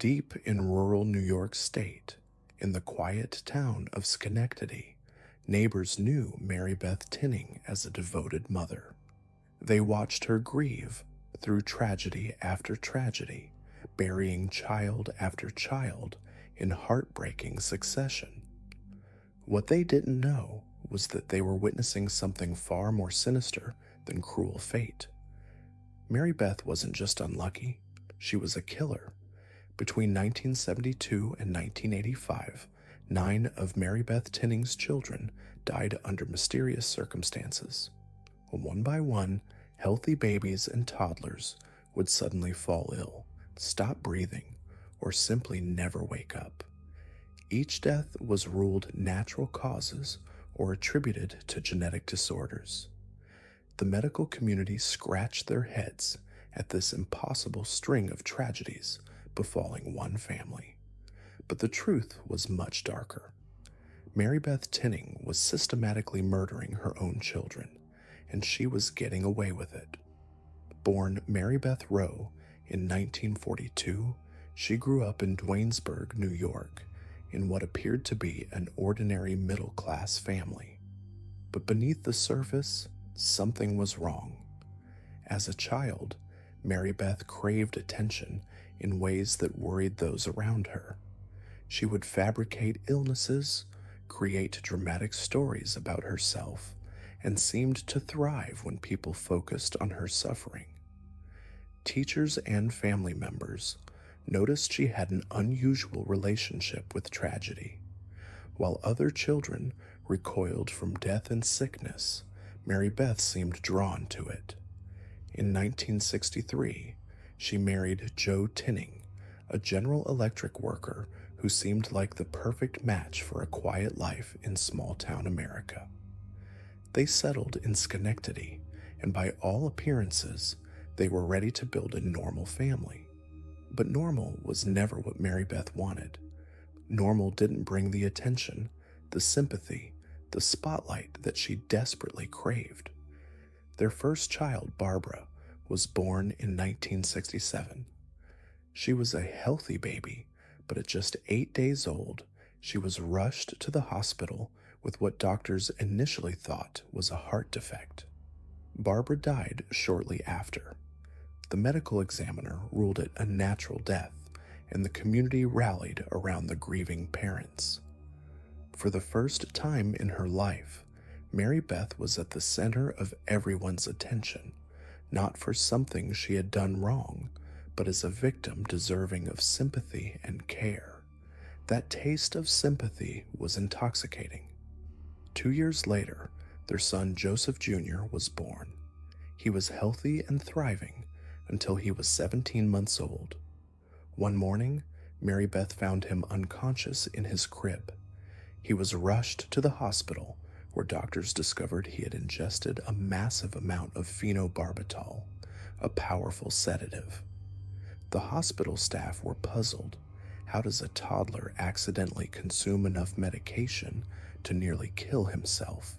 Deep in rural New York State, in the quiet town of Schenectady, neighbors knew Mary Beth Tinning as a devoted mother. They watched her grieve through tragedy after tragedy, burying child after child in heartbreaking succession. What they didn't know was that they were witnessing something far more sinister than cruel fate. Mary Beth wasn't just unlucky, she was a killer. Between 1972 and 1985, 9 of Mary Beth Tinning's children died under mysterious circumstances. One by one, healthy babies and toddlers would suddenly fall ill, stop breathing, or simply never wake up. Each death was ruled natural causes or attributed to genetic disorders. The medical community scratched their heads at this impossible string of tragedies befalling one family. But the truth was much darker. Mary Beth Tinning was systematically murdering her own children, and she was getting away with it. Born Mary Beth Rowe in 1942, she grew up in Duanesburg, New York, in what appeared to be an ordinary middle-class family. But beneath the surface, something was wrong. As a child, Mary Beth craved attention in ways that worried those around her. She would fabricate illnesses, create dramatic stories about herself, and seemed to thrive when people focused on her suffering. Teachers and family members noticed she had an unusual relationship with tragedy. While other children recoiled from death and sickness, Mary Beth seemed drawn to it. In 1963, she married Joe Tinning, a General Electric worker who seemed like the perfect match for a quiet life in small-town America. They settled in Schenectady, and by all appearances, they were ready to build a normal family. But normal was never what Mary Beth wanted. Normal didn't bring the attention, the sympathy, the spotlight that she desperately craved. Their first child, Barbara, was born in 1967. She was a healthy baby, but at just 8 days old, she was rushed to the hospital with what doctors initially thought was a heart defect. Barbara died shortly after. The medical examiner ruled it a natural death, and the community rallied around the grieving parents. For the first time in her life, Mary Beth was at the center of everyone's attention, not for something she had done wrong, but as a victim deserving of sympathy and care. That taste of sympathy was intoxicating. 2 years later, their son Joseph Jr. was born. He was healthy and thriving until he was 17 months old. One morning, Mary Beth found him unconscious in his crib. He was rushed to the hospital, where doctors discovered he had ingested a massive amount of phenobarbital, a powerful sedative. The hospital staff were puzzled. How does a toddler accidentally consume enough medication to nearly kill himself?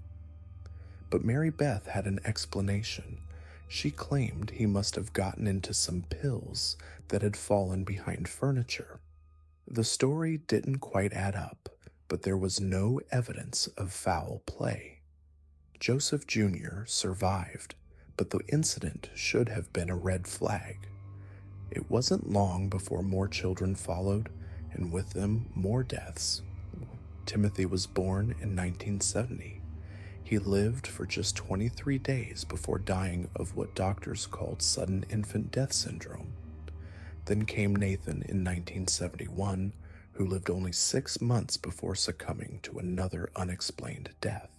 But Mary Beth had an explanation. She claimed he must have gotten into some pills that had fallen behind furniture. The story didn't quite add up, but there was no evidence of foul play. Joseph Jr. survived, but the incident should have been a red flag. It wasn't long before more children followed, and with them, more deaths. Timothy was born in 1970. He lived for just 23 days before dying of what doctors called sudden infant death syndrome. Then came Nathan in 1971, who lived only 6 months before succumbing to another unexplained death.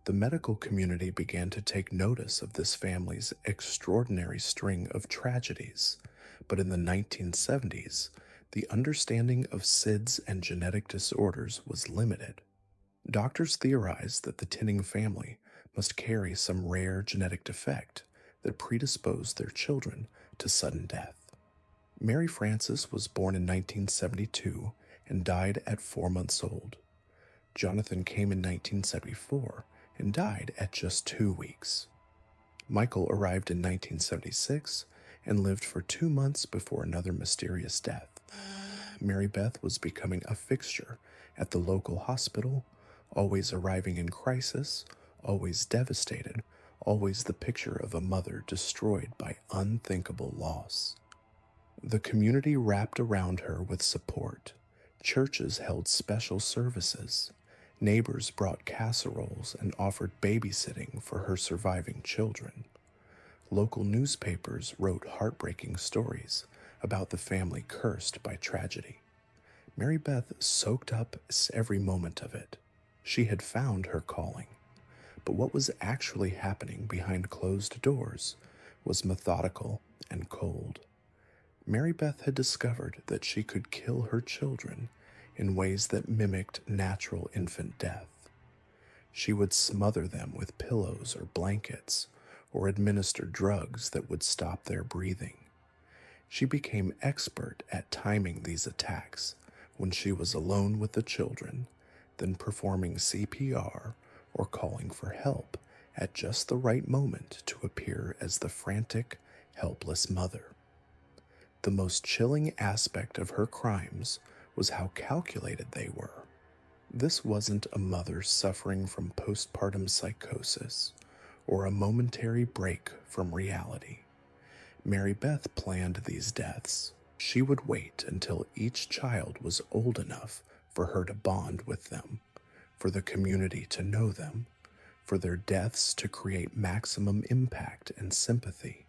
The medical community began to take notice of this family's extraordinary string of tragedies, but in the 1970s, the understanding of SIDS and genetic disorders was limited. Doctors theorized that the Tinning family must carry some rare genetic defect that predisposed their children to sudden death. Mary Frances was born in 1972 and died at 4 months old. Jonathan came in 1974 and died at just 2 weeks. Michael arrived in 1976 and lived for 2 months before another mysterious death. Mary Beth was becoming a fixture at the local hospital, always arriving in crisis, always devastated, always the picture of a mother destroyed by unthinkable loss. The community wrapped around her with support. Churches held special services. Neighbors brought casseroles and offered babysitting for her surviving children. Local newspapers wrote heartbreaking stories about the family cursed by tragedy. Mary Beth soaked up every moment of it. She had found her calling. But what was actually happening behind closed doors was methodical and cold. Mary Beth had discovered that she could kill her children in ways that mimicked natural infant death. She would smother them with pillows or blankets, or administer drugs that would stop their breathing. She became expert at timing these attacks when she was alone with the children, then performing CPR or calling for help at just the right moment to appear as the frantic, helpless mother. The most chilling aspect of her crimes was how calculated they were. This wasn't a mother suffering from postpartum psychosis or a momentary break from reality. Mary Beth planned these deaths. She would wait until each child was old enough for her to bond with them, for the community to know them, for their deaths to create maximum impact and sympathy.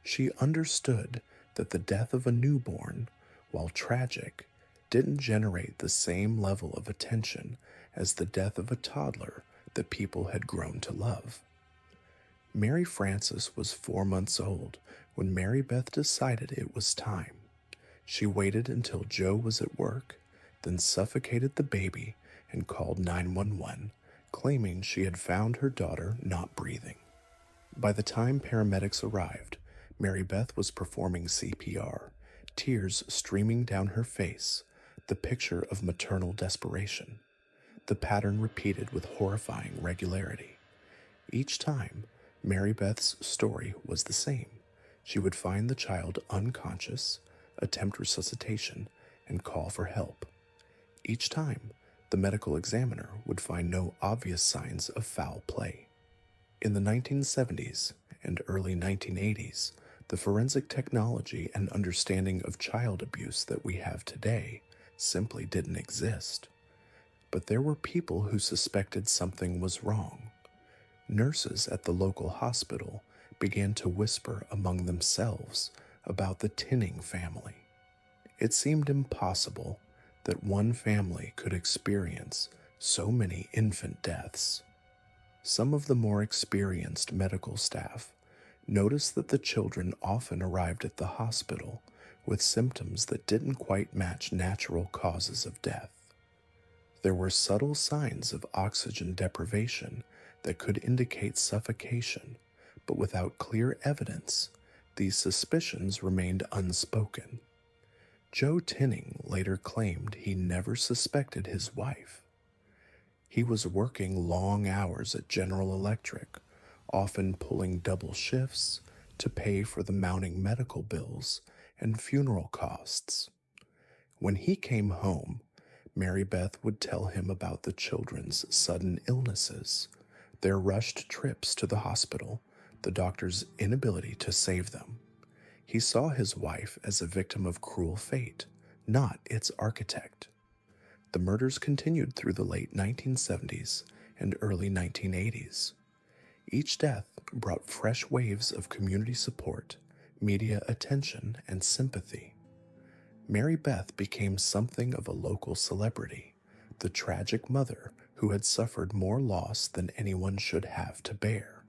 She understood that the death of a newborn, while tragic, didn't generate the same level of attention as the death of a toddler that people had grown to love. Mary Frances was 4 months old when Mary Beth decided it was time. She waited until Joe was at work, then suffocated the baby and called 911, claiming she had found her daughter not breathing. By the time paramedics arrived, Mary Beth was performing CPR, tears streaming down her face, the picture of maternal desperation. The pattern repeated with horrifying regularity. Each time, Mary Beth's story was the same. She would find the child unconscious, attempt resuscitation, and call for help. Each time, the medical examiner would find no obvious signs of foul play. In the 1970s and early 1980s, the forensic technology and understanding of child abuse that we have today simply didn't exist. But there were people who suspected something was wrong. Nurses at the local hospital began to whisper among themselves about the Tinning family. It seemed impossible that one family could experience so many infant deaths. Some of the more experienced medical staff noticed that the children often arrived at the hospital with symptoms that didn't quite match natural causes of death. There were subtle signs of oxygen deprivation that could indicate suffocation, but without clear evidence, these suspicions remained unspoken. Joe Tinning later claimed he never suspected his wife. He was working long hours at General Electric, often pulling double shifts to pay for the mounting medical bills and funeral costs. When he came home, Mary Beth would tell him about the children's sudden illnesses, their rushed trips to the hospital, the doctor's inability to save them. He saw his wife as a victim of cruel fate, not its architect. The murders continued through the late 1970s and early 1980s. Each death brought fresh waves of community support, media attention, and sympathy. Mary Beth became something of a local celebrity, the tragic mother who had suffered more loss than anyone should have to bear.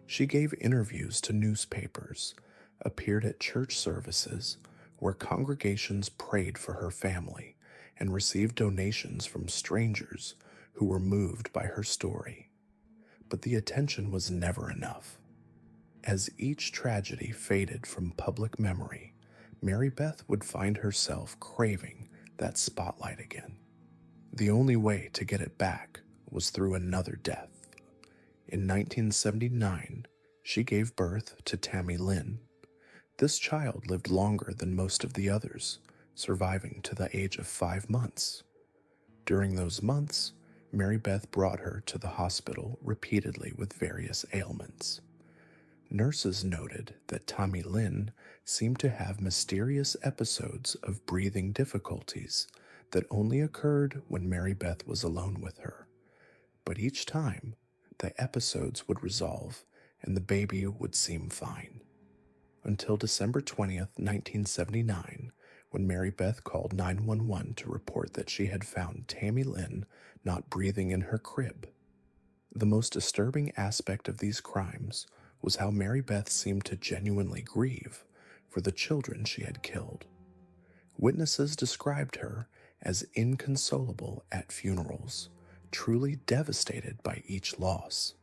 She gave interviews to newspapers, appeared at church services where congregations prayed for her family, and received donations from strangers who were moved by her story. But the attention was never enough. As each tragedy faded from public memory, Mary Beth would find herself craving that spotlight again. The only way to get it back was through another death. In 1979, she gave birth to Tammy Lynn. This child lived longer than most of the others, surviving to the age of 5 months. During those months, Mary Beth brought her to the hospital repeatedly with various ailments. Nurses noted that Tommy Lynn seemed to have mysterious episodes of breathing difficulties that only occurred when Mary Beth was alone with her. But each time, the episodes would resolve and the baby would seem fine. Until December 20th, 1979, when Mary Beth called 911 to report that she had found Tammy Lynn not breathing in her crib. The most disturbing aspect of these crimes was how Mary Beth seemed to genuinely grieve for the children she had killed. Witnesses described her as inconsolable at funerals, truly devastated by each loss.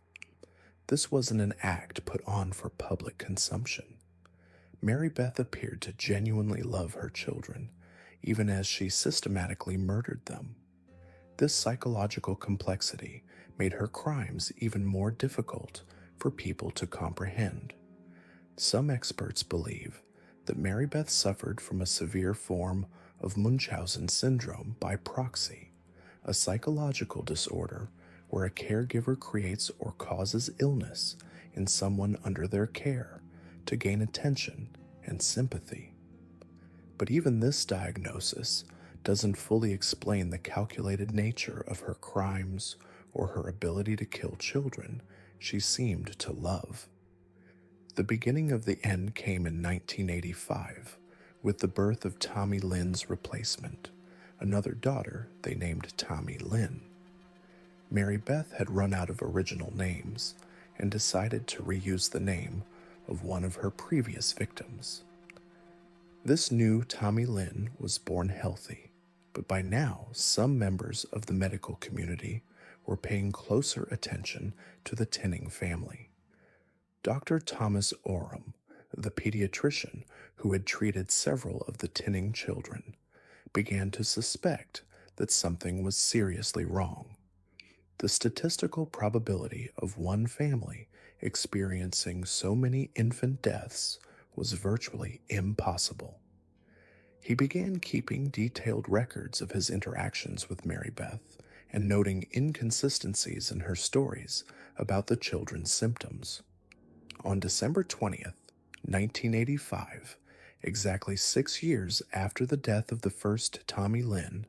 This wasn't an act put on for public consumption. Mary Beth appeared to genuinely love her children, even as she systematically murdered them. This psychological complexity made her crimes even more difficult for people to comprehend. Some experts believe that Mary Beth suffered from a severe form of Munchausen syndrome by proxy, a psychological disorder where a caregiver creates or causes illness in someone under their care to gain attention and sympathy. But even this diagnosis doesn't fully explain the calculated nature of her crimes or her ability to kill children she seemed to love. The beginning of the end came in 1985 with the birth of Tommy Lynn's replacement, another daughter they named Tommy Lynn. Mary Beth had run out of original names and decided to reuse the name of one of her previous victims. This new Tommy Lynn was born healthy, but by now some members of the medical community were paying closer attention to the Tinning family. Dr. Thomas Oram, the pediatrician who had treated several of the Tinning children, began to suspect that something was seriously wrong. The statistical probability of one family experiencing so many infant deaths was virtually impossible. He began keeping detailed records of his interactions with Mary Beth and noting inconsistencies in her stories about the children's symptoms. On December 20th, 1985, exactly 6 years after the death of the first Tommy Lynn,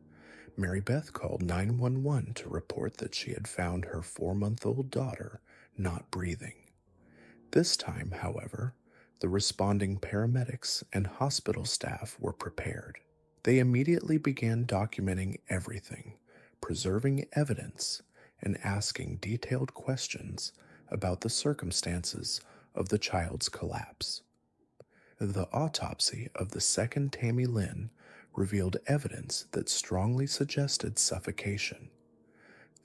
Mary Beth called 911 to report that she had found her 4-month-old daughter not breathing. This time, however, the responding paramedics and hospital staff were prepared. They immediately began documenting everything, preserving evidence, and asking detailed questions about the circumstances of the child's collapse. The autopsy of the second Tammy Lynn revealed evidence that strongly suggested suffocation.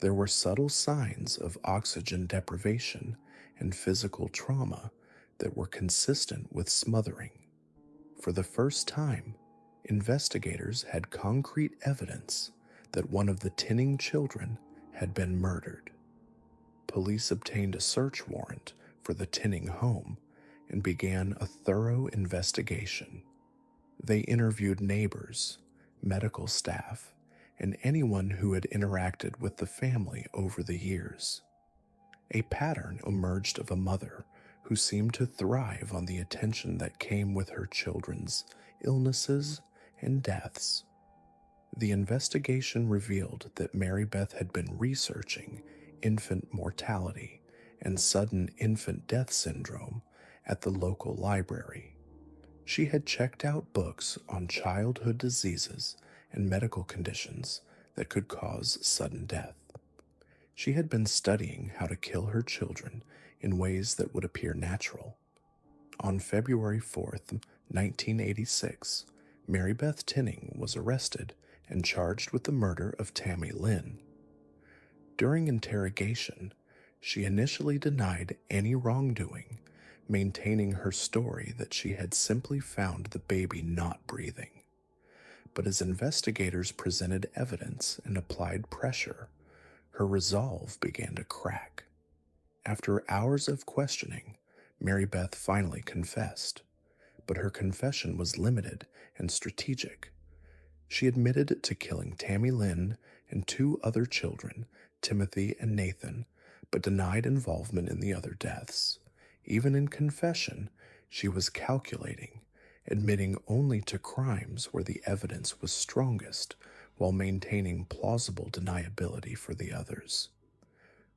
There were subtle signs of oxygen deprivation and physical trauma that were consistent with smothering. For the first time, investigators had concrete evidence that one of the Tinning children had been murdered. Police obtained a search warrant for the Tinning home and began a thorough investigation. They interviewed neighbors, medical staff, and anyone who had interacted with the family over the years. A pattern emerged of a mother who seemed to thrive on the attention that came with her children's illnesses and deaths. The investigation revealed that Mary Beth had been researching infant mortality and sudden infant death syndrome at the local library. She had checked out books on childhood diseases and medical conditions that could cause sudden death. She had been studying how to kill her children in ways that would appear natural. On February 4th, 1986, Mary Beth Tinning was arrested and charged with the murder of Tammy Lynn. During interrogation, she initially denied any wrongdoing, maintaining her story that she had simply found the baby not breathing. But as investigators presented evidence and applied pressure, her resolve began to crack. After hours of questioning, Mary Beth finally confessed, but her confession was limited and strategic. She admitted to killing Tammy Lynn and two other children, Timothy and Nathan, but denied involvement in the other deaths. Even in confession, she was calculating, admitting only to crimes where the evidence was strongest while maintaining plausible deniability for the others.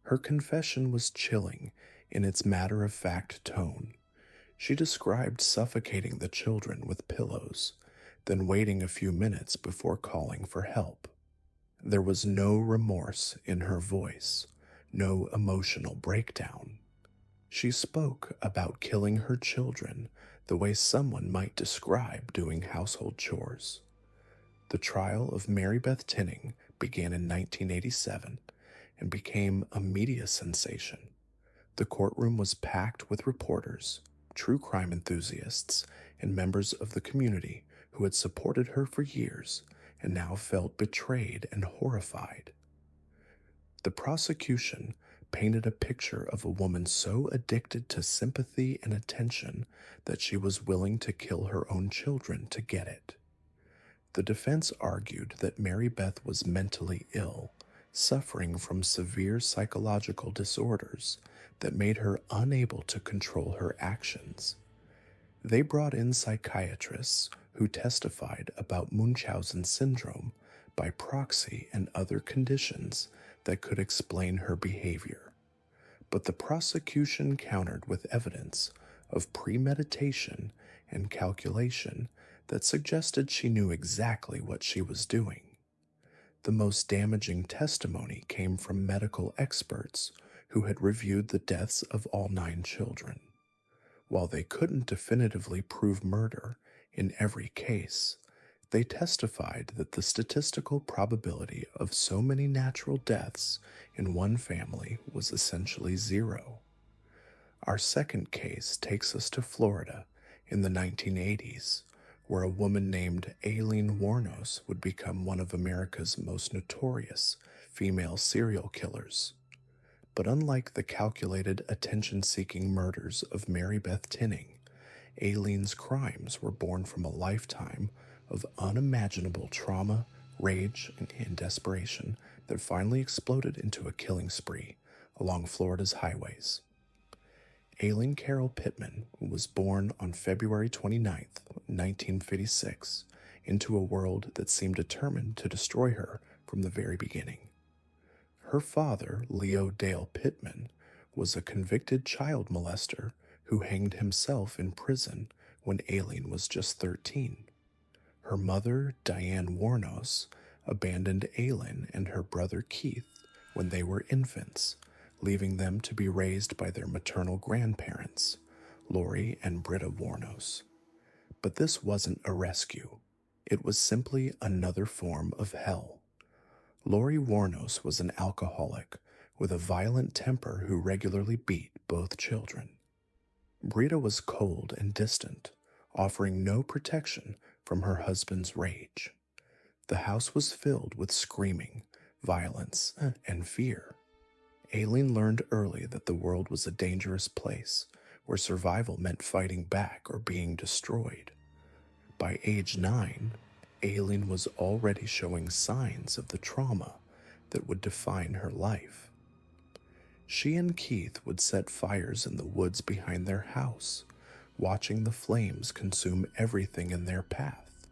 Her confession was chilling in its matter-of-fact tone. She described suffocating the children with pillows, then waiting a few minutes before calling for help. There was no remorse in her voice, no emotional breakdown. She spoke about killing her children the way someone might describe doing household chores. The trial of Mary Beth Tinning began in 1987 and became a media sensation. The courtroom was packed with reporters, true crime enthusiasts, and members of the community who had supported her for years and now felt betrayed and horrified. The prosecution painted a picture of a woman so addicted to sympathy and attention that she was willing to kill her own children to get it. The defense argued that Mary Beth was mentally ill, suffering from severe psychological disorders that made her unable to control her actions. They brought in psychiatrists who testified about Munchausen syndrome by proxy and other conditions that could explain her behavior. But the prosecution countered with evidence of premeditation and calculation that suggested she knew exactly what she was doing. The most damaging testimony came from medical experts who had reviewed the deaths of all 9 children. While they couldn't definitively prove murder in every case, they testified that the statistical probability of so many natural deaths in one family was essentially 0. Our second case takes us to Florida in the 1980s, where a woman named Aileen Wuornos would become one of America's most notorious female serial killers. But unlike the calculated, attention-seeking murders of Mary Beth Tinning, Aileen's crimes were born from a lifetime of unimaginable trauma, rage, and desperation that finally exploded into a killing spree along Florida's highways. Aileen Carol Pittman was born on February 29, 1956, into a world that seemed determined to destroy her from the very beginning. Her father, Leo Dale Pittman, was a convicted child molester who hanged himself in prison when Aileen was just 13. Her mother, Diane Wuornos, abandoned Aileen and her brother Keith when they were infants, leaving them to be raised by their maternal grandparents, Lori and Britta Wuornos. But this wasn't a rescue. It was simply another form of hell. Lori Wuornos was an alcoholic with a violent temper who regularly beat both children. Britta was cold and distant, offering no protection from her husband's rage. The house was filled with screaming, violence, and fear. Aileen learned early that the world was a dangerous place where survival meant fighting back or being destroyed. By age 9, Aileen was already showing signs of the trauma that would define her life. She and Keith would set fires in the woods behind their house, watching the flames consume everything in their path.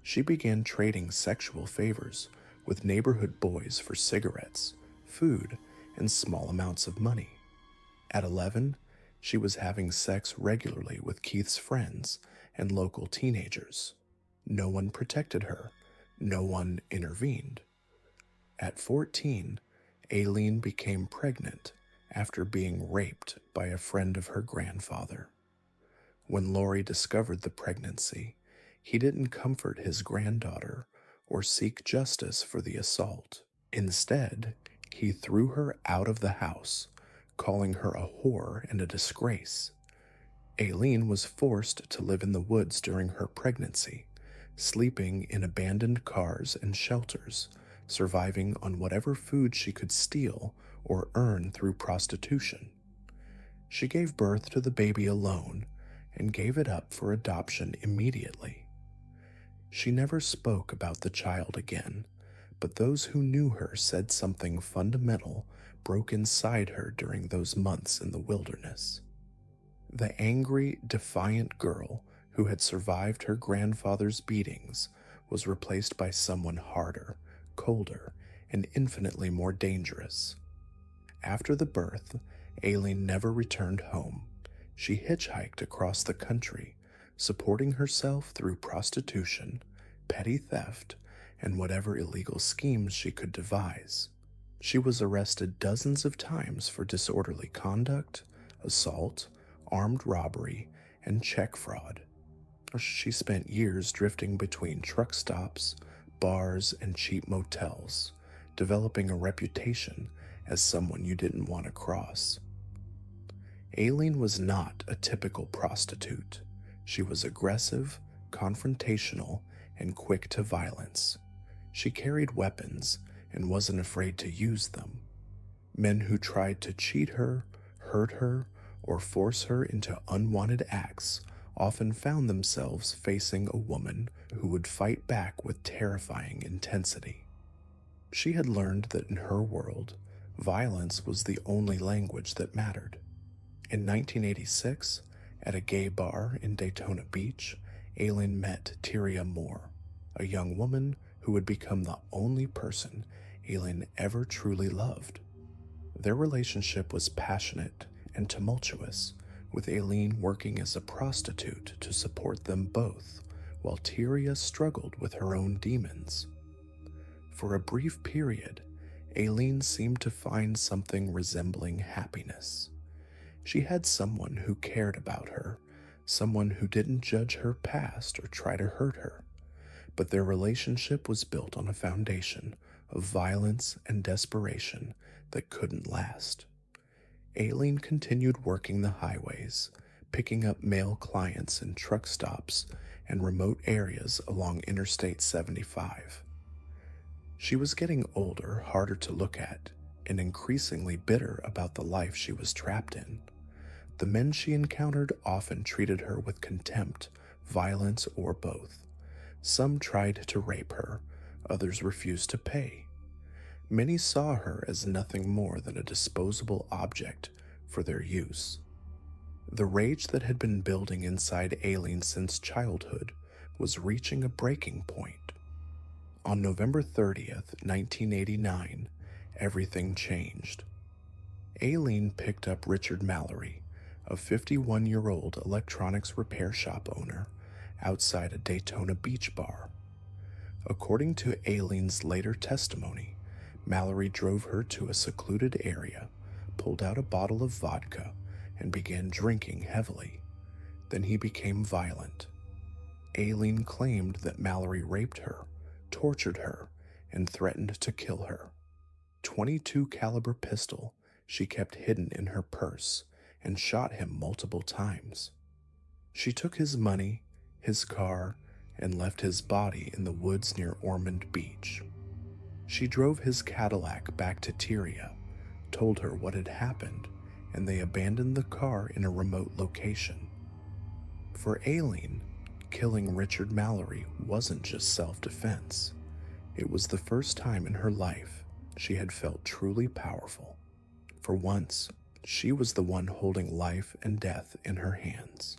She began trading sexual favors with neighborhood boys for cigarettes, food, and small amounts of money. At 11, she was having sex regularly with Keith's friends and local teenagers. No one protected her. No one intervened. At 14, Aileen became pregnant after being raped by a friend of her grandfather. When Lori discovered the pregnancy, he didn't comfort his granddaughter or seek justice for the assault. Instead, he threw her out of the house, calling her a whore and a disgrace. Aileen was forced to live in the woods during her pregnancy, sleeping in abandoned cars and shelters, surviving on whatever food she could steal or earn through prostitution. She gave birth to the baby alone and gave it up for adoption immediately. She never spoke about the child again, but those who knew her said something fundamental broke inside her during those months in the wilderness. The angry, defiant girl who had survived her grandfather's beatings was replaced by someone harder, colder, and infinitely more dangerous. After the birth, Aileen never returned home. She hitchhiked across the country, supporting herself through prostitution, petty theft, and whatever illegal schemes she could devise. She was arrested dozens of times for disorderly conduct, assault, armed robbery, and check fraud. She spent years drifting between truck stops, bars, and cheap motels, developing a reputation as someone you didn't want to cross. Aileen was not a typical prostitute. She was aggressive, confrontational, and quick to violence. She carried weapons and wasn't afraid to use them. Men who tried to cheat her, hurt her, or force her into unwanted acts often found themselves facing a woman who would fight back with terrifying intensity. She had learned that in her world, violence was the only language that mattered. In 1986, at a gay bar in Daytona Beach, Aileen met Tyria Moore, a young woman who would become the only person Aileen ever truly loved. Their relationship was passionate and tumultuous, with Aileen working as a prostitute to support them both, while Tyria struggled with her own demons. For a brief period, Aileen seemed to find something resembling happiness. She had someone who cared about her, someone who didn't judge her past or try to hurt her, but their relationship was built on a foundation of violence and desperation that couldn't last. Aileen continued working the highways, picking up male clients in truck stops and remote areas along Interstate 75. She was getting older, harder to look at, and increasingly bitter about the life she was trapped in. The men she encountered often treated her with contempt, violence, or both. Some tried to rape her, others refused to pay. Many saw her as nothing more than a disposable object for their use. The rage that had been building inside Aileen since childhood was reaching a breaking point. On November 30th, 1989, everything changed. Aileen picked up Richard Mallory, a 51-year-old electronics repair shop owner, outside a Daytona Beach bar. According to Aileen's later testimony, Mallory drove her to a secluded area, pulled out a bottle of vodka, and began drinking heavily. Then he became violent. Aileen claimed that Mallory raped her, tortured her, and threatened to kill her. .22 caliber pistol she kept hidden in her purse and shot him multiple times. She took his money, his car, and left his body in the woods near Ormond Beach. She drove his Cadillac back to Tyria, told her what had happened, and they abandoned the car in a remote location. For Aileen, killing Richard Mallory wasn't just self-defense. It was the first time in her life she had felt truly powerful. For once, she was the one holding life and death in her hands.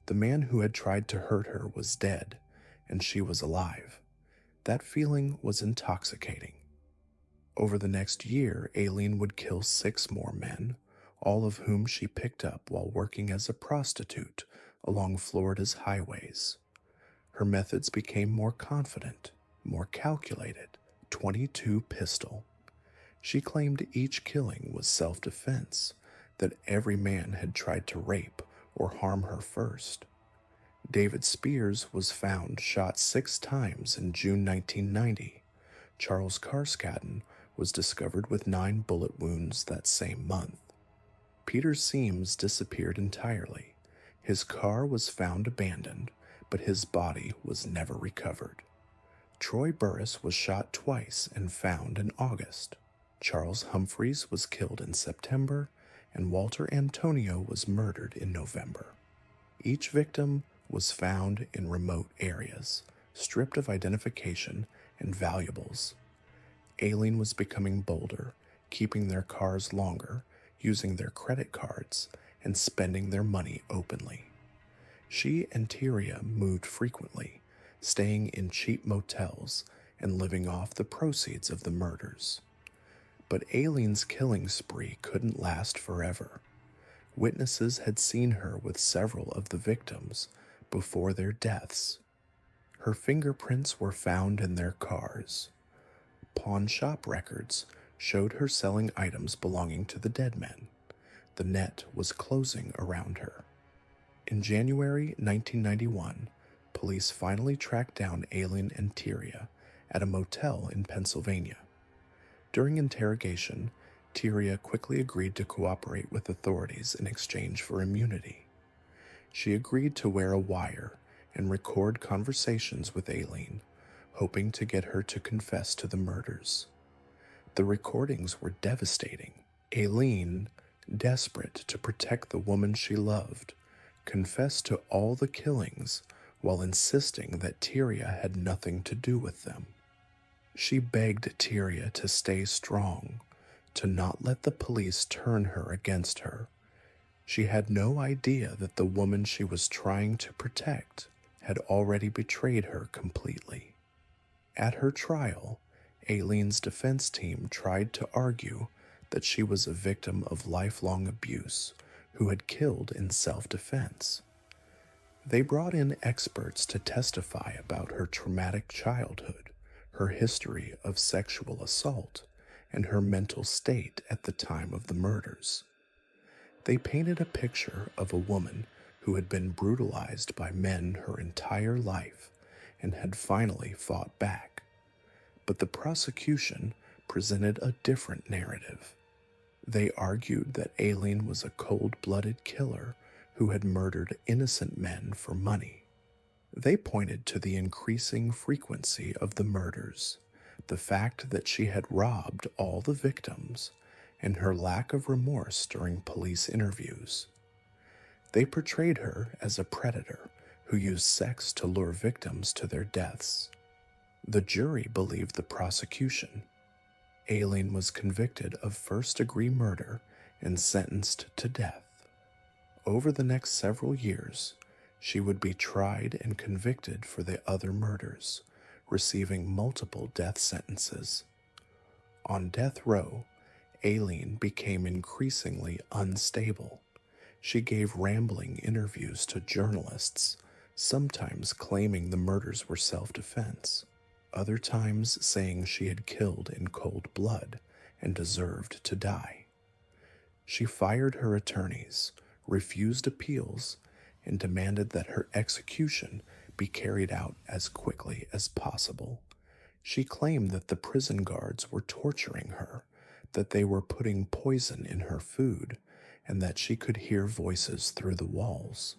The man who had tried to hurt her was dead, and she was alive. That feeling was intoxicating. Over the next year, Aileen would kill 6 more men, all of whom she picked up while working as a prostitute along Florida's highways. Her methods became more confident, more calculated. .22 pistol. She claimed each killing was self-defense, that every man had tried to rape or harm her first. David Spears was found shot 6 times in June 1990. Charles Carskaddon was discovered with 9 bullet wounds that same month. Peter Seams disappeared entirely. His car was found abandoned, but his body was never recovered. Troy Burris was shot twice and found in August. Charles Humphreys was killed in September, and Walter Antonio was murdered in November. Each victim was found in remote areas, stripped of identification and valuables. Aileen was becoming bolder, keeping their cars longer, using their credit cards, and spending their money openly. She and Tyria moved frequently, staying in cheap motels and living off the proceeds of the murders. But Aileen's killing spree couldn't last forever. Witnesses had seen her with several of the victims before their deaths. Her fingerprints were found in their cars. Pawn shop records showed her selling items belonging to the dead men. The net was closing around her. In January 1991, police finally tracked down Aileen and Tyria at a motel in Pennsylvania. During interrogation, Tyria quickly agreed to cooperate with authorities in exchange for immunity. She agreed to wear a wire and record conversations with Aileen, hoping to get her to confess to the murders. The recordings were devastating. Aileen, desperate to protect the woman she loved, confessed to all the killings while insisting that Tyria had nothing to do with them. She begged Tyria to stay strong, to not let the police turn her against her. She had no idea that the woman she was trying to protect had already betrayed her completely. At her trial, Aileen's defense team tried to argue that she was a victim of lifelong abuse who had killed in self-defense. They brought in experts to testify about her traumatic childhood, her history of sexual assault, and her mental state at the time of the murders. They painted a picture of a woman who had been brutalized by men her entire life and had finally fought back. But the prosecution presented a different narrative. They argued that Aileen was a cold-blooded killer who had murdered innocent men for money. They pointed to the increasing frequency of the murders, the fact that she had robbed all the victims, and her lack of remorse during police interviews. They portrayed her as a predator who used sex to lure victims to their deaths. The jury believed the prosecution. Aileen was convicted of first-degree murder and sentenced to death. Over the next several years, she would be tried and convicted for the other murders, receiving multiple death sentences. On death row, Aileen became increasingly unstable. She gave rambling interviews to journalists, sometimes claiming the murders were self-defense, other times saying she had killed in cold blood and deserved to die. She fired her attorneys, refused appeals, and demanded that her execution be carried out as quickly as possible. She claimed that the prison guards were torturing her, that they were putting poison in her food, and that she could hear voices through the walls.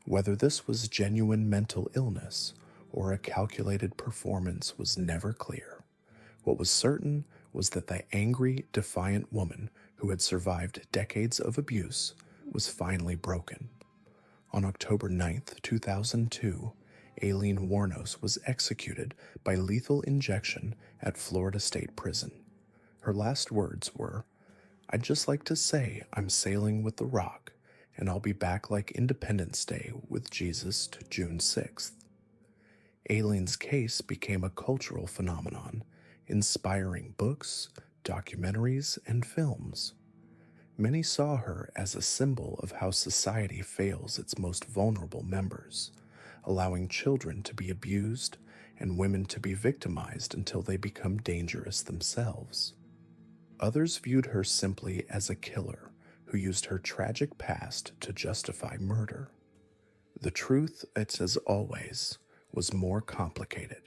Whether this was genuine mental illness or a calculated performance was never clear. What was certain was that the angry, defiant woman who had survived decades of abuse was finally broken. On October 9, 2002, Aileen Wuornos was executed by lethal injection at Florida State Prison. Her last words were, "I'd just like to say I'm sailing with the Rock, and I'll be back like Independence Day with Jesus to June 6th. Aileen's case became a cultural phenomenon, inspiring books, documentaries, and films. Many saw her as a symbol of how society fails its most vulnerable members, allowing children to be abused and women to be victimized until they become dangerous themselves. Others viewed her simply as a killer who used her tragic past to justify murder. The truth, it's as always, was more complicated.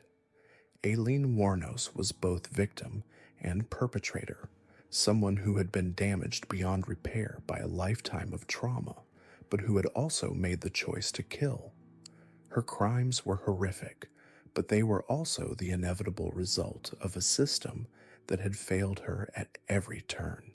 Aileen Wuornos was both victim and perpetrator, someone who had been damaged beyond repair by a lifetime of trauma, but who had also made the choice to kill. Her crimes were horrific, but they were also the inevitable result of a system that had failed her at every turn.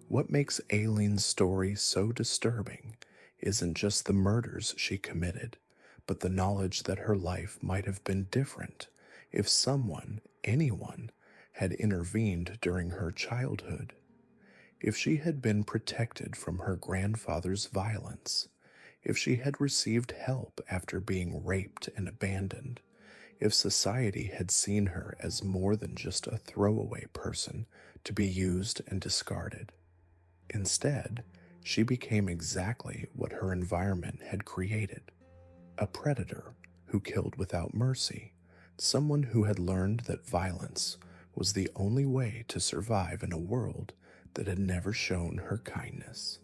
What makes Aileen's story so disturbing isn't just the murders she committed, but the knowledge that her life might have been different if someone, anyone, had intervened during her childhood. If she had been protected from her grandfather's violence, if she had received help after being raped and abandoned, if society had seen her as more than just a throwaway person to be used and discarded. Instead, she became exactly what her environment had created: a predator who killed without mercy, someone who had learned that violence was the only way to survive in a world that had never shown her kindness.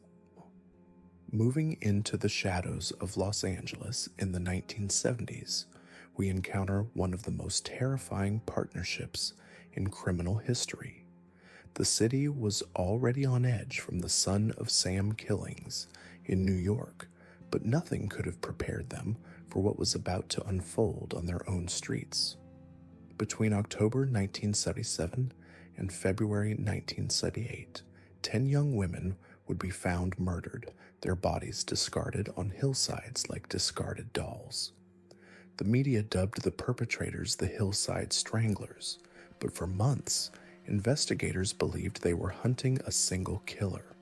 Moving into the shadows of Los Angeles in the 1970s, we encounter one of the most terrifying partnerships in criminal history. The city was already on edge from the Son of Sam killings in New York, but nothing could have prepared them for what was about to unfold on their own streets. Between October 1977 and February 1978, 10 young women would be found murdered, their bodies discarded on hillsides like discarded dolls. The media dubbed the perpetrators the Hillside Stranglers, but for months, investigators believed they were hunting a single killer.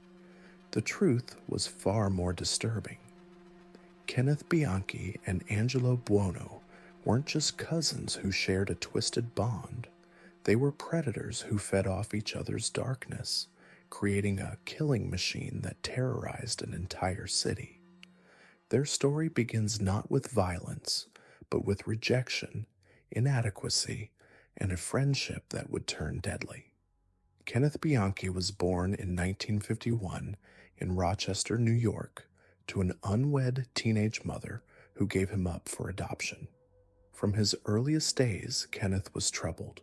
The truth was far more disturbing. Kenneth Bianchi and Angelo Buono weren't just cousins who shared a twisted bond. They were predators who fed off each other's darkness, creating a killing machine that terrorized an entire city. Their story begins not with violence, but with rejection, inadequacy, and a friendship that would turn deadly. Kenneth Bianchi was born in 1951 in Rochester, New York, to an unwed teenage mother who gave him up for adoption. From his earliest days, Kenneth was troubled.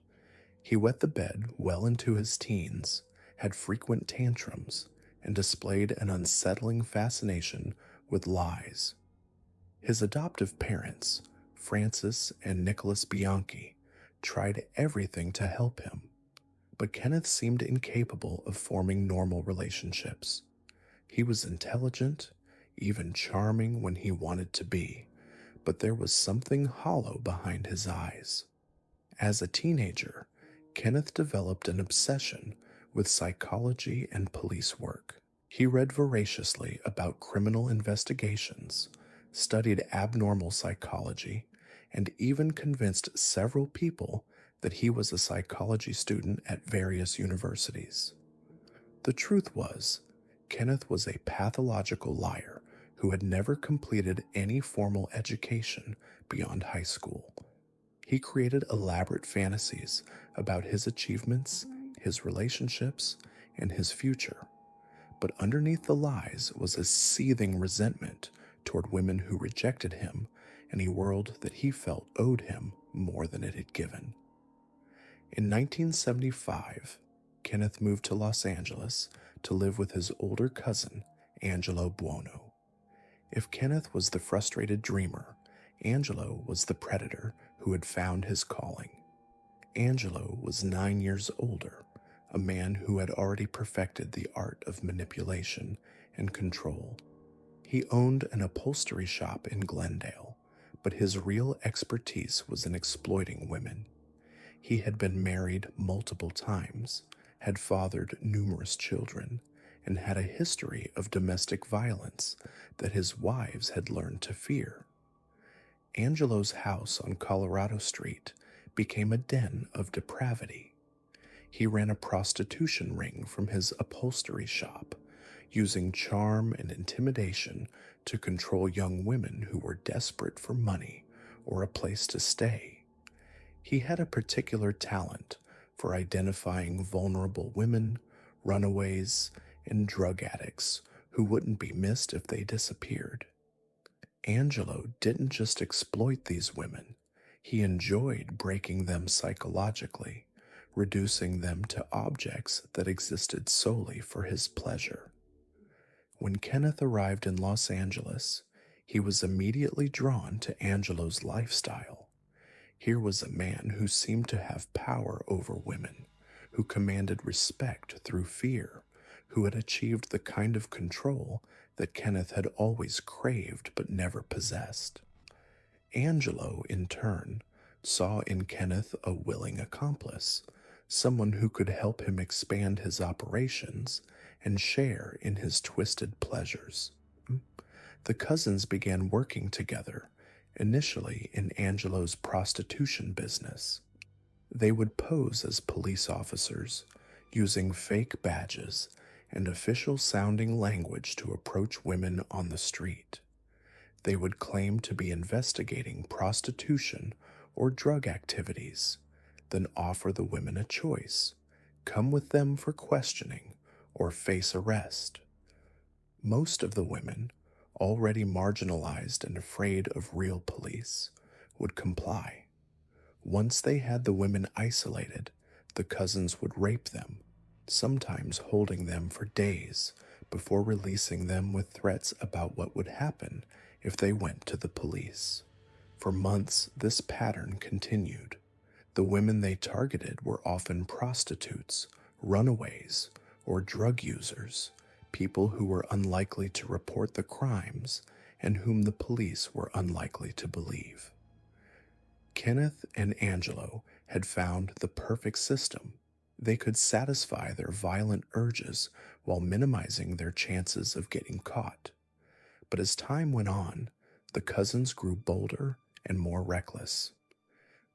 He wet the bed well into his teens, had frequent tantrums, and displayed an unsettling fascination with lies. His adoptive parents, Francis and Nicholas Bianchi, tried everything to help him, but Kenneth seemed incapable of forming normal relationships. He was intelligent, even charming when he wanted to be, but there was something hollow behind his eyes. As a teenager, Kenneth developed an obsession with psychology and police work. He read voraciously about criminal investigations, studied abnormal psychology, and even convinced several people that he was a psychology student at various universities. The truth was, Kenneth was a pathological liar who had never completed any formal education beyond high school. He created elaborate fantasies about his achievements, his relationships, and his future. But underneath the lies was a seething resentment toward women who rejected him and a world that he felt owed him more than it had given. In 1975, Kenneth moved to Los Angeles to live with his older cousin, Angelo Buono. If Kenneth was the frustrated dreamer, Angelo was the predator who had found his calling. Angelo was 9 years older, a man who had already perfected the art of manipulation and control. He owned an upholstery shop in Glendale, but his real expertise was in exploiting women. He had been married multiple times, had fathered numerous children, and had a history of domestic violence that his wives had learned to fear. Angelo's house on Colorado Street became a den of depravity. He ran a prostitution ring from his upholstery shop, using charm and intimidation to control young women who were desperate for money or a place to stay. He had a particular talent for identifying vulnerable women, runaways, and drug addicts who wouldn't be missed if they disappeared. Angelo didn't just exploit these women, he enjoyed breaking them psychologically, reducing them to objects that existed solely for his pleasure. When Kenneth arrived in Los Angeles, he was immediately drawn to Angelo's lifestyle. Here was a man who seemed to have power over women, who commanded respect through fear, who had achieved the kind of control that Kenneth had always craved but never possessed. Angelo, in turn, saw in Kenneth a willing accomplice, someone who could help him expand his operations and share in his twisted pleasures. The cousins began working together, initially in Angelo's prostitution business. They would pose as police officers, using fake badges and official sounding language to approach women on the street. They would claim to be investigating prostitution or drug activities, then offer the women a choice: come with them for questioning or face arrest. Most of the women, already marginalized and afraid of real police, would comply. Once they had the women isolated, the cousins would rape them, sometimes holding them for days before releasing them with threats about what would happen if they went to the police. For months, this pattern continued. The women they targeted were often prostitutes, runaways, or drug users, people who were unlikely to report the crimes and whom the police were unlikely to believe. Kenneth and Angelo had found the perfect system. They could satisfy their violent urges while minimizing their chances of getting caught. But as time went on, the cousins grew bolder and more reckless.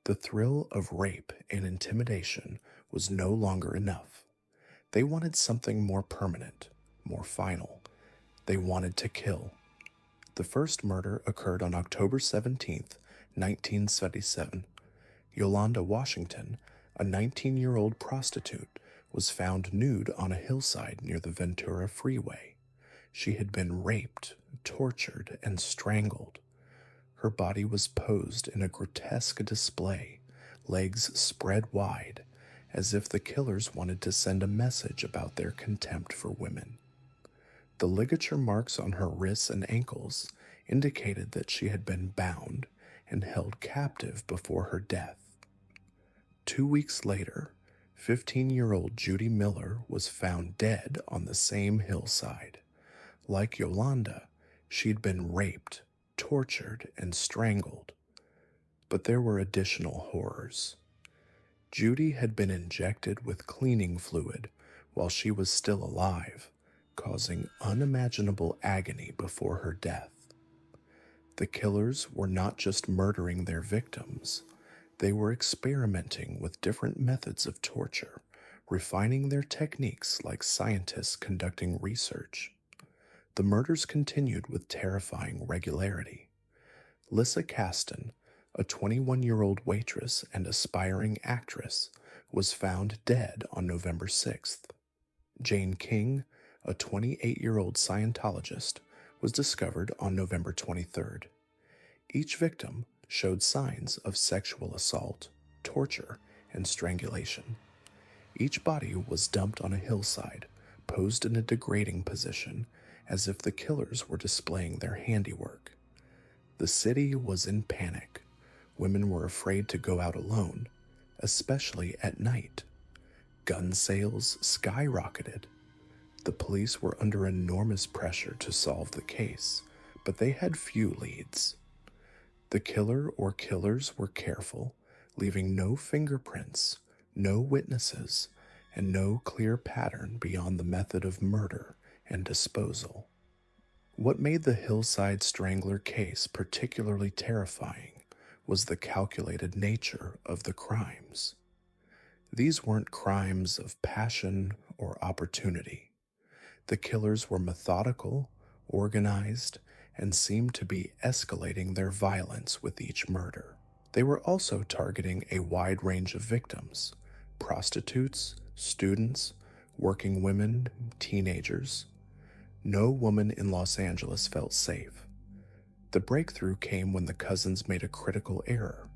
The thrill of rape and intimidation was no longer enough. They wanted something more permanent, more final. They wanted to kill. The first murder occurred on October 17th, 1977. Yolanda Washington, a 19-year-old prostitute, was found nude on a hillside near the Ventura Freeway. She had been raped, tortured, and strangled. Her body was posed in a grotesque display, legs spread wide, as if the killers wanted to send a message about their contempt for women. The ligature marks on her wrists and ankles indicated that she had been bound and held captive before her death. 2 weeks later, 15-year-old Judy Miller was found dead on the same hillside. Like Yolanda, she'd been raped, tortured, and strangled. But there were additional horrors. Judy had been injected with cleaning fluid while she was still alive, causing unimaginable agony before her death. The killers were not just murdering their victims, they were experimenting with different methods of torture, refining their techniques like scientists conducting research. The murders continued with terrifying regularity. Lissa Caston, a 21-year-old waitress and aspiring actress, was found dead on November 6th. Jane King, a 28-year-old Scientologist, was discovered on November 23rd. Each victim showed signs of sexual assault, torture, and strangulation. Each body was dumped on a hillside, posed in a degrading position, as if the killers were displaying their handiwork. The city was in panic. Women were afraid to go out alone, especially at night. Gun sales skyrocketed. The police were under enormous pressure to solve the case, but they had few leads. The killer or killers were careful, leaving no fingerprints, no witnesses, and no clear pattern beyond the method of murder and disposal. What made the Hillside Strangler case particularly terrifying was the calculated nature of the crimes. These weren't crimes of passion or opportunity. The killers were methodical, organized, and seemed to be escalating their violence with each murder. They were also targeting a wide range of victims: prostitutes, students, working women, teenagers. No woman in Los Angeles felt safe. The breakthrough came when the cousins made a critical error.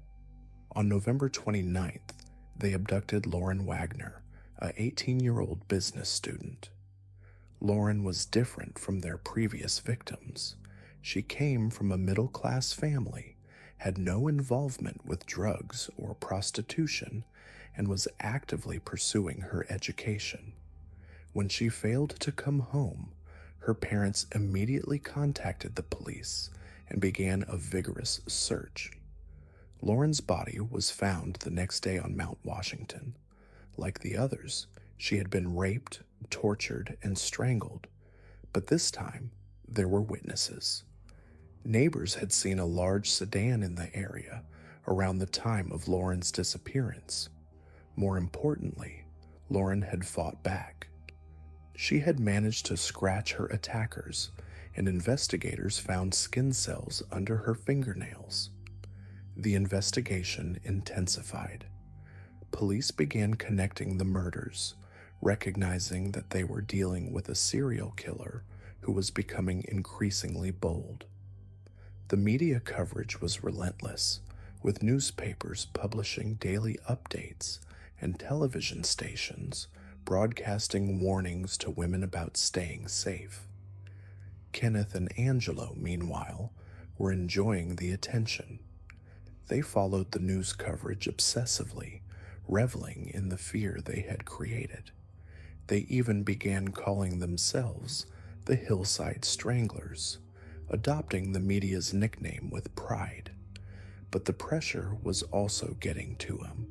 On November 29th, they abducted Lauren Wagner, a 18-year-old business student. Lauren was different from their previous victims. She came from a middle-class family, had no involvement with drugs or prostitution, and was actively pursuing her education. When she failed to come home, her parents immediately contacted the police and began a vigorous search. Lauren's body was found the next day on Mount Washington. Like the others, she had been raped, tortured, and strangled, but this time there were witnesses. Neighbors had seen a large sedan in the area around the time of Lauren's disappearance. More importantly, Lauren had fought back. She had managed to scratch her attackers, and investigators found skin cells under her fingernails. The investigation intensified. Police began connecting the murders, recognizing that they were dealing with a serial killer who was becoming increasingly bold. The media coverage was relentless, with newspapers publishing daily updates and television stations broadcasting warnings to women about staying safe. Kenneth and Angelo, meanwhile, were enjoying the attention. They followed the news coverage obsessively, reveling in the fear they had created. They even began calling themselves the Hillside Stranglers, adopting the media's nickname with pride. But the pressure was also getting to them.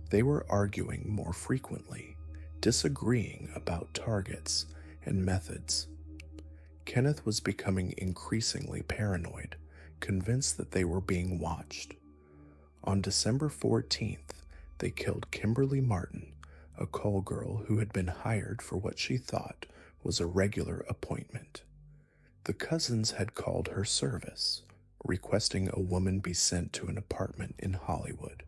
They were arguing more frequently, disagreeing about targets and methods. Kenneth was becoming increasingly paranoid, convinced that they were being watched. On December 14th, they killed Kimberly Martin, a call girl who had been hired for what she thought was a regular appointment. The cousins had called her service, requesting a woman be sent to an apartment in Hollywood.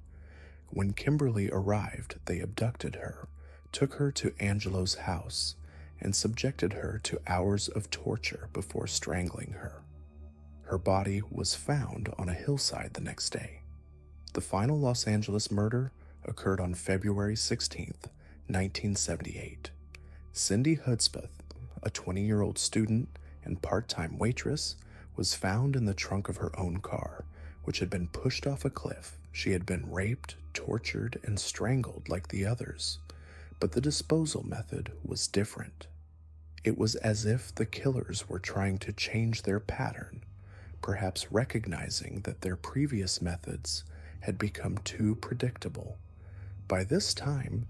When Kimberly arrived, they abducted her, took her to Angelo's house, and subjected her to hours of torture before strangling her. Her body was found on a hillside the next day. The final Los Angeles murder occurred on February 16th, 1978. Cindy Hudspeth, a 20-year-old student and part-time waitress, was found in the trunk of her own car, which had been pushed off a cliff. She had been raped, tortured, and strangled like the others, but the disposal method was different. It was as if the killers were trying to change their pattern, perhaps recognizing that their previous methods had become too predictable. By this time,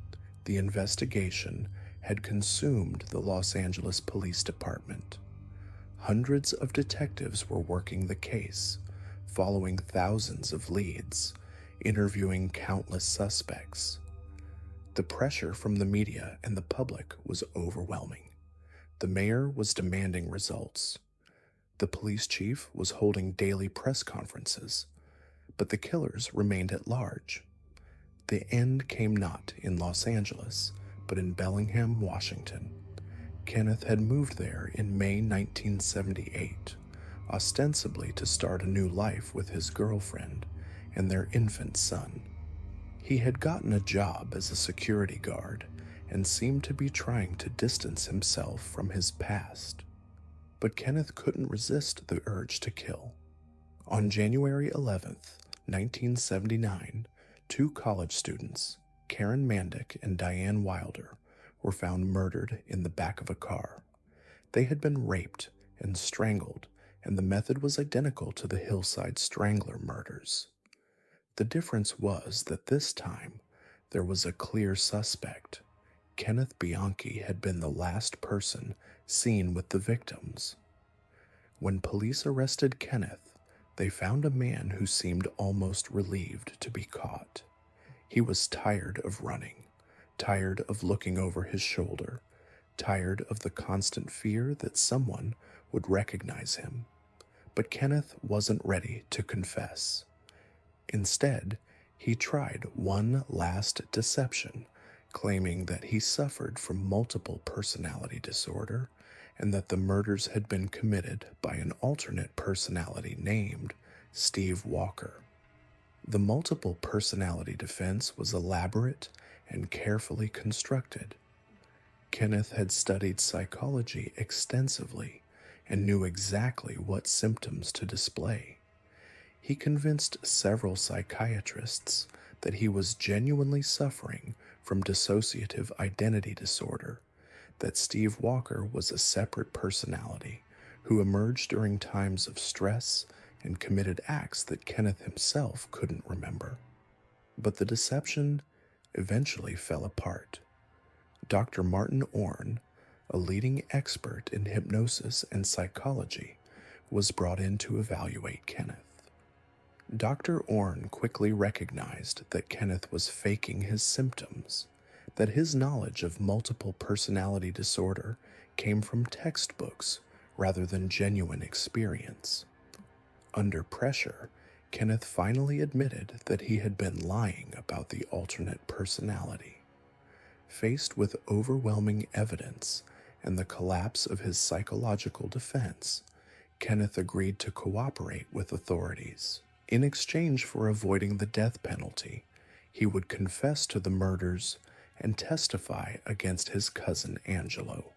the investigation had consumed the Los Angeles Police Department. Hundreds of detectives were working the case, following thousands of leads, interviewing countless suspects. The pressure from the media and the public was overwhelming. The mayor was demanding results. The police chief was holding daily press conferences, but the killers remained at large. The end came not in Los Angeles, but in Bellingham, Washington. Kenneth had moved there in May 1978, ostensibly to start a new life with his girlfriend and their infant son. He had gotten a job as a security guard and seemed to be trying to distance himself from his past. But Kenneth couldn't resist the urge to kill. On January 11th, 1979, two college students, Karen Mandick and Diane Wilder, were found murdered in the back of a car. They had been raped and strangled, and the method was identical to the Hillside Strangler murders. The difference was that this time, there was a clear suspect. Kenneth Bianchi had been the last person seen with the victims. When police arrested Kenneth, they found a man who seemed almost relieved to be caught. He was tired of running, tired of looking over his shoulder, tired of the constant fear that someone would recognize him. But Kenneth wasn't ready to confess. Instead, he tried one last deception, claiming that he suffered from multiple personality disorder and that the murders had been committed by an alternate personality named Steve Walker. The multiple personality defense was elaborate and carefully constructed. Kenneth had studied psychology extensively and knew exactly what symptoms to display. He convinced several psychiatrists that he was genuinely suffering from dissociative identity disorder, that Steve Walker was a separate personality who emerged during times of stress and committed acts that Kenneth himself couldn't remember. But the deception eventually fell apart. Dr. Martin Orne, a leading expert in hypnosis and psychology, was brought in to evaluate Kenneth. Dr. Orne quickly recognized that Kenneth was faking his symptoms, that his knowledge of multiple personality disorder came from textbooks rather than genuine experience. Under pressure, Kenneth finally admitted that he had been lying about the alternate personality. Faced with overwhelming evidence and the collapse of his psychological defense, Kenneth agreed to cooperate with authorities. In exchange for avoiding the death penalty, he would confess to the murders and testify against his cousin Angelo.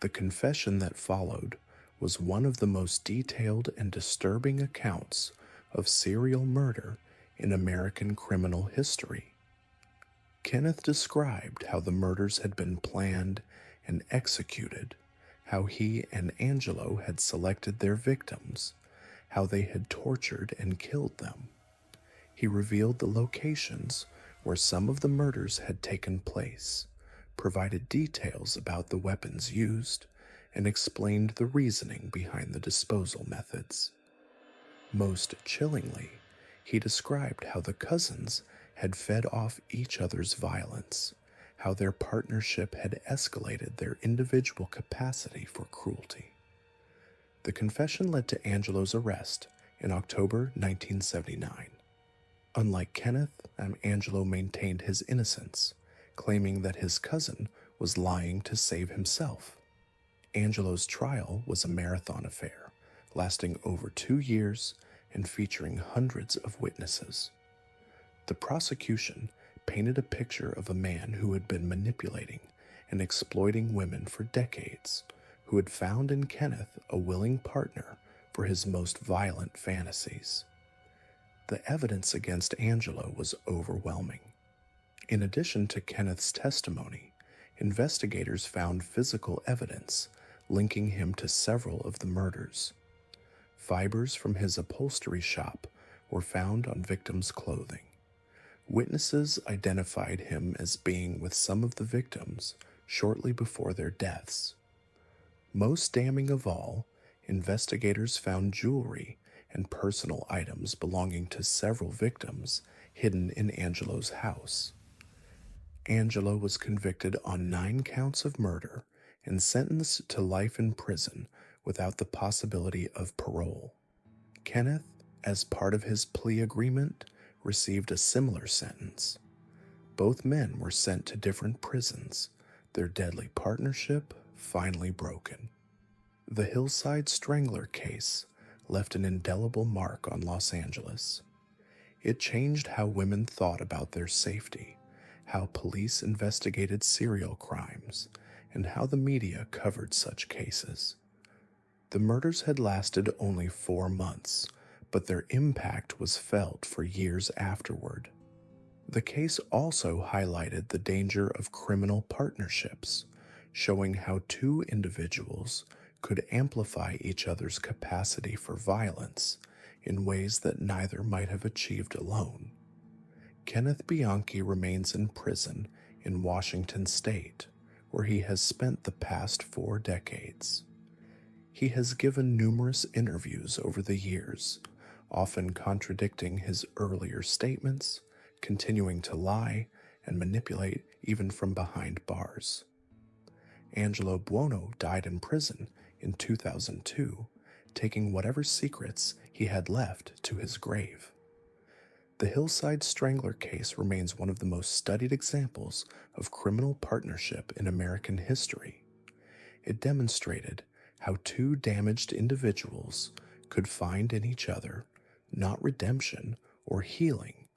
The confession that followed was one of the most detailed and disturbing accounts of serial murder in American criminal history. Kenneth described how the murders had been planned and executed, how he and Angelo had selected their victims, how they had tortured and killed them. He revealed the locations where some of the murders had taken place, provided details about the weapons used, and explained the reasoning behind the disposal methods. Most chillingly, he described how the cousins had fed off each other's violence, how their partnership had escalated their individual capacity for cruelty. The confession led to Angelo's arrest in October 1979. Unlike Kenneth, Angelo maintained his innocence, claiming that his cousin was lying to save himself. Angelo's trial was a marathon affair, lasting over 2 years and featuring hundreds of witnesses. The prosecution painted a picture of a man who had been manipulating and exploiting women for decades, who had found in Kenneth a willing partner for his most violent fantasies. The evidence against Angelo was overwhelming. In addition to Kenneth's testimony, investigators found physical evidence linking him to several of the murders. Fibers from his upholstery shop were found on victims' clothing. Witnesses identified him as being with some of the victims shortly before their deaths. Most damning of all, investigators found jewelry and personal items belonging to several victims hidden in Angelo's house. Angelo was convicted on 9 counts of murder and sentenced to life in prison without the possibility of parole. Kenneth, as part of his plea agreement, received a similar sentence. Both men were sent to different prisons, their deadly partnership finally broken. The Hillside Strangler case left an indelible mark on Los Angeles. It changed how women thought about their safety, how police investigated serial crimes, and how the media covered such cases. The murders had lasted only 4 months, but their impact was felt for years afterward. The case also highlighted the danger of criminal partnerships, showing how 2 individuals could amplify each other's capacity for violence in ways that neither might have achieved alone. Kenneth Bianchi remains in prison in Washington State, where he has spent the past 4 decades. He has given numerous interviews over the years, often contradicting his earlier statements, continuing to lie and manipulate even from behind bars. Angelo Buono died in prison in 2002, taking whatever secrets he had left to his grave. The Hillside Strangler case remains one of the most studied examples of criminal partnership in American history. It demonstrated how 2 damaged individuals could find in each other not redemption or healing,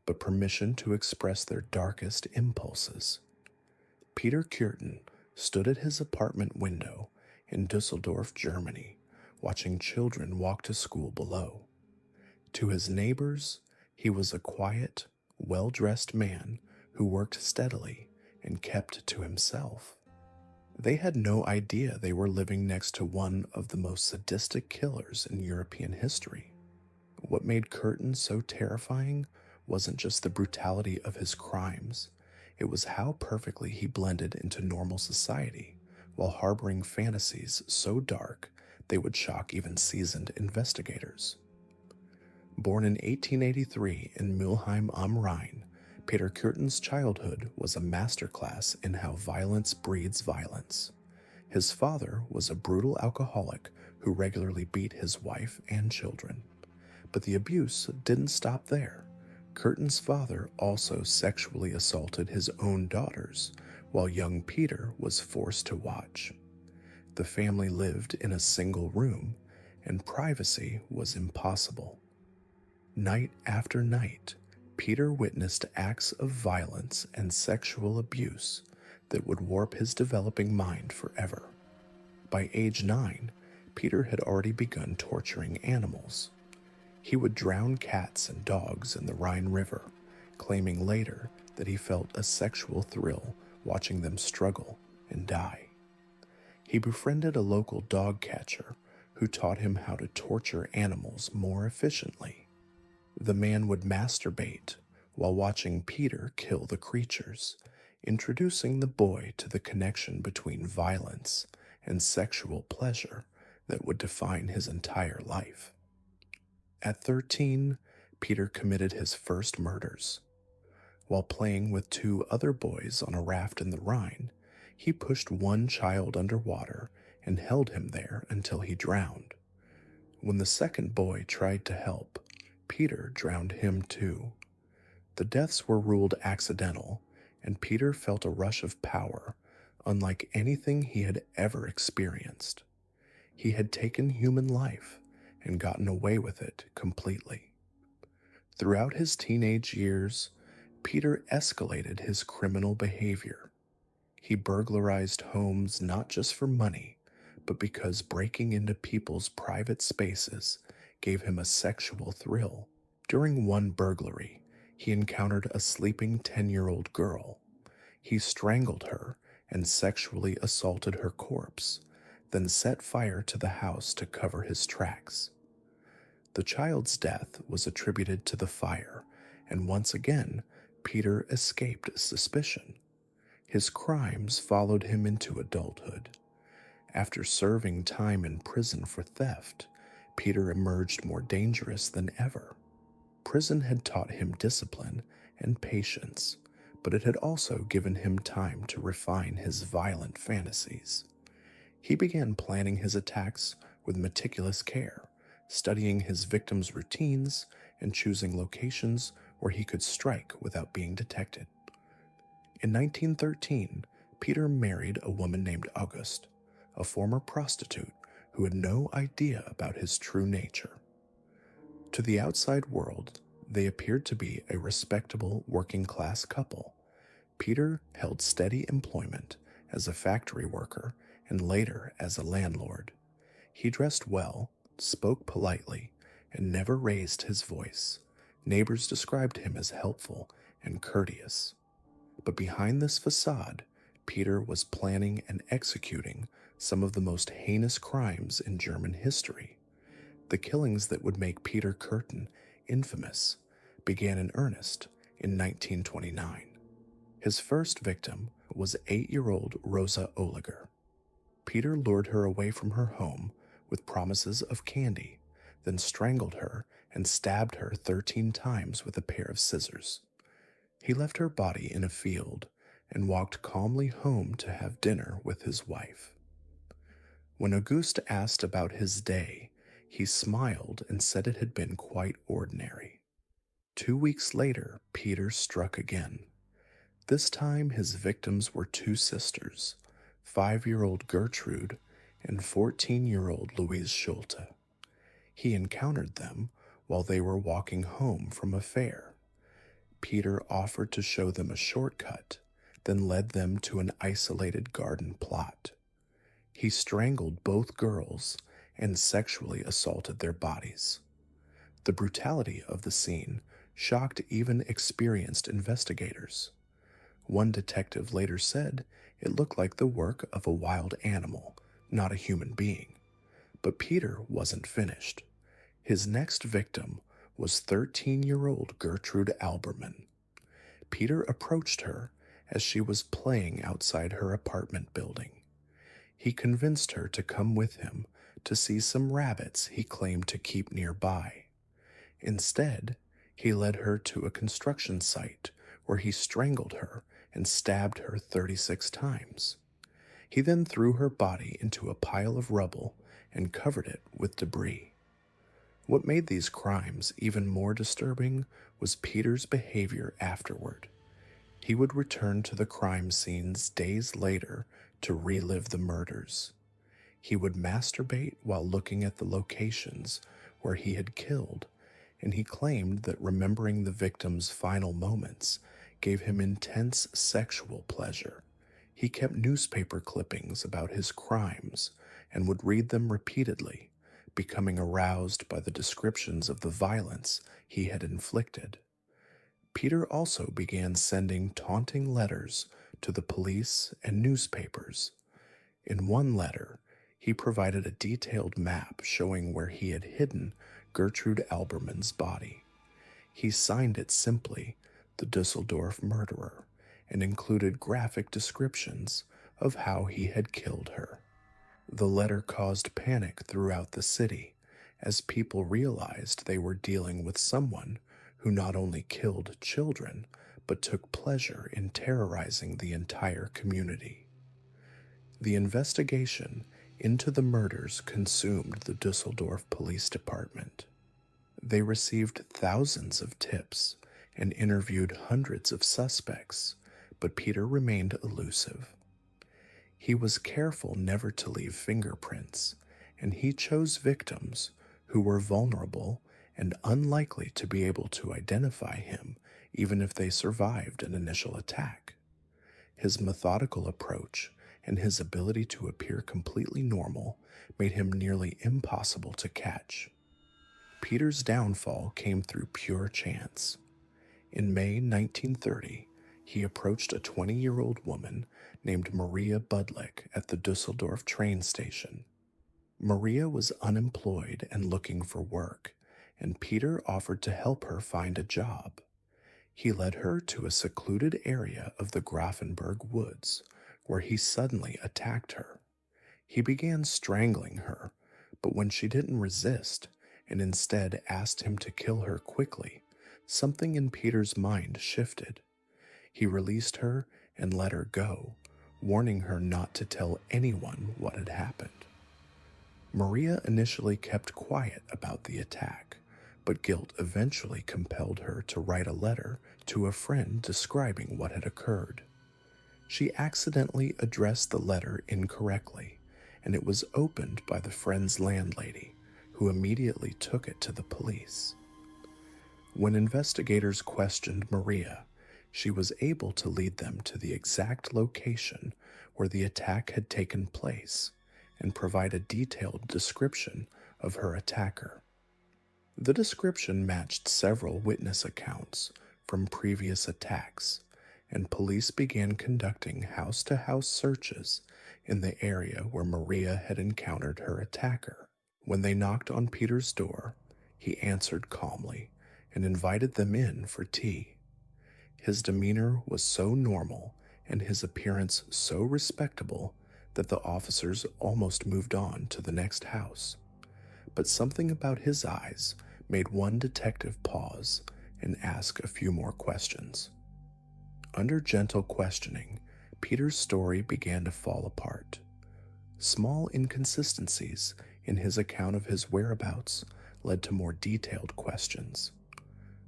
but permission to express their darkest impulses. Peter Kürten stood at his apartment window in Düsseldorf, Germany, watching children walk to school below. To his neighbors, he was a quiet, well-dressed man who worked steadily and kept to himself. They had no idea they were living next to one of the most sadistic killers in European history. What made Curtin so terrifying wasn't just the brutality of his crimes, it was how perfectly he blended into normal society while harboring fantasies so dark they would shock even seasoned investigators. Born in 1883 in Mülheim am Rhein, Peter Kürten's childhood was a masterclass in how violence breeds violence. His father was a brutal alcoholic who regularly beat his wife and children. But the abuse didn't stop there. Curtin's father also sexually assaulted his own daughters, while young Peter was forced to watch. The family lived in a single room, and privacy was impossible. Night after night, Peter witnessed acts of violence and sexual abuse that would warp his developing mind forever. By age 9, Peter had already begun torturing animals. He would drown cats and dogs in the Rhine River, claiming later that he felt a sexual thrill watching them struggle and die. He befriended a local dog catcher who taught him how to torture animals more efficiently. The man would masturbate while watching Peter kill the creatures, introducing the boy to the connection between violence and sexual pleasure that would define his entire life. At 13, Peter committed his first murders. While playing with 2 other boys on a raft in the Rhine, he pushed one child underwater and held him there until he drowned. When the second boy tried to help, Peter drowned him too. The deaths were ruled accidental, and Peter felt a rush of power, unlike anything he had ever experienced. He had taken human life and gotten away with it completely. Throughout his teenage years, Peter escalated his criminal behavior. He burglarized homes not just for money, but because breaking into people's private spaces gave him a sexual thrill. During one burglary, he encountered a sleeping 10-year-old girl. He strangled her and sexually assaulted her corpse, then set fire to the house to cover his tracks. The child's death was attributed to the fire, and once again, Peter escaped suspicion. His crimes followed him into adulthood. After serving time in prison for theft, Peter emerged more dangerous than ever. Prison had taught him discipline and patience, but it had also given him time to refine his violent fantasies. He began planning his attacks with meticulous care, studying his victims' routines and choosing locations where he could strike without being detected. In 1913, Peter married a woman named August, a former prostitute who had no idea about his true nature. To the outside world, they appeared to be a respectable working-class couple. Peter held steady employment as a factory worker and later as a landlord. He dressed well, spoke politely, and never raised his voice. Neighbors described him as helpful and courteous. But behind this facade, Peter was planning and executing some of the most heinous crimes in German history. The killings that would make Peter Kürten infamous began in earnest in 1929. His first victim was 8-year-old Rosa Oliger. Peter lured her away from her home with promises of candy, then strangled her and stabbed her 13 times with a pair of scissors. He left her body in a field and walked calmly home to have dinner with his wife. When Auguste asked about his day, he smiled and said it had been quite ordinary. 2 weeks later, Peter struck again. This time his victims were 2 sisters, 5-year-old Gertrude and 14-year-old Louise Schulte. He encountered them while they were walking home from a fair. Peter offered to show them a shortcut, then led them to an isolated garden plot. He strangled both girls and sexually assaulted their bodies. The brutality of the scene shocked even experienced investigators. One detective later said it looked like the work of a wild animal, not a human being. But Peter wasn't finished. His next victim was 13-year-old Gertrude Alberman. Peter approached her as she was playing outside her apartment building. He convinced her to come with him to see some rabbits he claimed to keep nearby. Instead, he led her to a construction site where he strangled her and stabbed her 36 times. He then threw her body into a pile of rubble and covered it with debris. What made these crimes even more disturbing was Peter's behavior afterward. He would return to the crime scenes days later to relive the murders. He would masturbate while looking at the locations where he had killed, and he claimed that remembering the victim's final moments gave him intense sexual pleasure. He kept newspaper clippings about his crimes and would read them repeatedly, becoming aroused by the descriptions of the violence he had inflicted. Peter also began sending taunting letters to the police and newspapers. In one letter, he provided a detailed map showing where he had hidden Gertrude Alberman's body. He signed it simply, the Dusseldorf murderer, and included graphic descriptions of how he had killed her. The letter caused panic throughout the city, as people realized they were dealing with someone who not only killed children, but took pleasure in terrorizing the entire community. The investigation into the murders consumed the Dusseldorf Police Department. They received thousands of tips and interviewed hundreds of suspects, but Peter remained elusive. He was careful never to leave fingerprints, and he chose victims who were vulnerable and unlikely to be able to identify him even if they survived an initial attack. His methodical approach and his ability to appear completely normal made him nearly impossible to catch. Peter's downfall came through pure chance. In May 1930, he approached a 20-year-old woman named Maria Budlick at the Dusseldorf train station. Maria was unemployed and looking for work, and Peter offered to help her find a job. He led her to a secluded area of the Grafenberg woods, where he suddenly attacked her. He began strangling her, but when she didn't resist and instead asked him to kill her quickly, something in Peter's mind shifted. He released her and let her go, warning her not to tell anyone what had happened. Maria initially kept quiet about the attack, but guilt eventually compelled her to write a letter to a friend describing what had occurred. She accidentally addressed the letter incorrectly, and it was opened by the friend's landlady, who immediately took it to the police. When investigators questioned Maria, she was able to lead them to the exact location where the attack had taken place and provide a detailed description of her attacker. The description matched several witness accounts from previous attacks, and police began conducting house-to-house searches in the area where Maria had encountered her attacker. When they knocked on Peter's door, he answered calmly and invited them in for tea. His demeanor was so normal and his appearance so respectable that the officers almost moved on to the next house. But something about his eyes made one detective pause and ask a few more questions. Under gentle questioning, Peter's story began to fall apart. Small inconsistencies in his account of his whereabouts led to more detailed questions.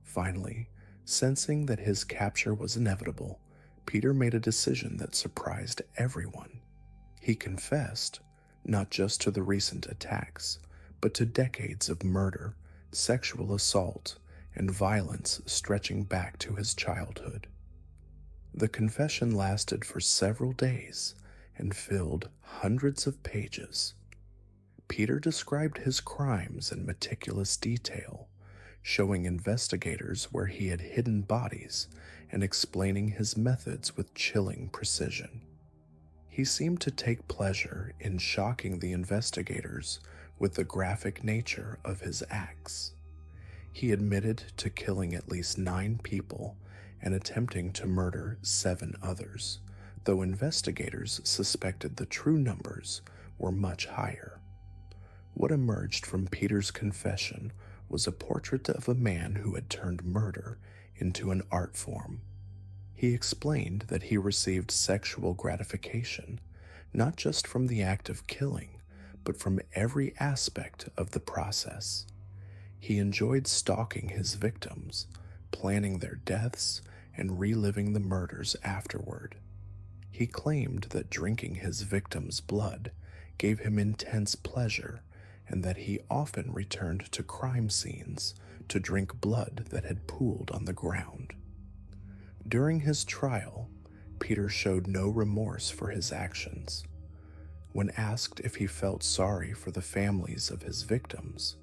Finally, sensing that his capture was inevitable, Peter made a decision that surprised everyone. He confessed, not just to the recent attacks, but to decades of murder, sexual assault, and violence stretching back to his childhood. The confession lasted for several days and filled hundreds of pages. Peter described his crimes in meticulous detail, showing investigators where he had hidden bodies and explaining his methods with chilling precision. He seemed to take pleasure in shocking the investigators with the graphic nature of his acts. He admitted to killing at least 9 people and attempting to murder 7 others, though investigators suspected the true numbers were much higher. What emerged from Peter's confession was a portrait of a man who had turned murder into an art form. He explained that he received sexual gratification, not just from the act of killing, but from every aspect of the process. He enjoyed stalking his victims, planning their deaths, and reliving the murders afterward. He claimed that drinking his victims' blood gave him intense pleasure, and that he often returned to crime scenes to drink blood that had pooled on the ground. During his trial, Peter showed no remorse for his actions. When asked if he felt sorry for the families of his victims,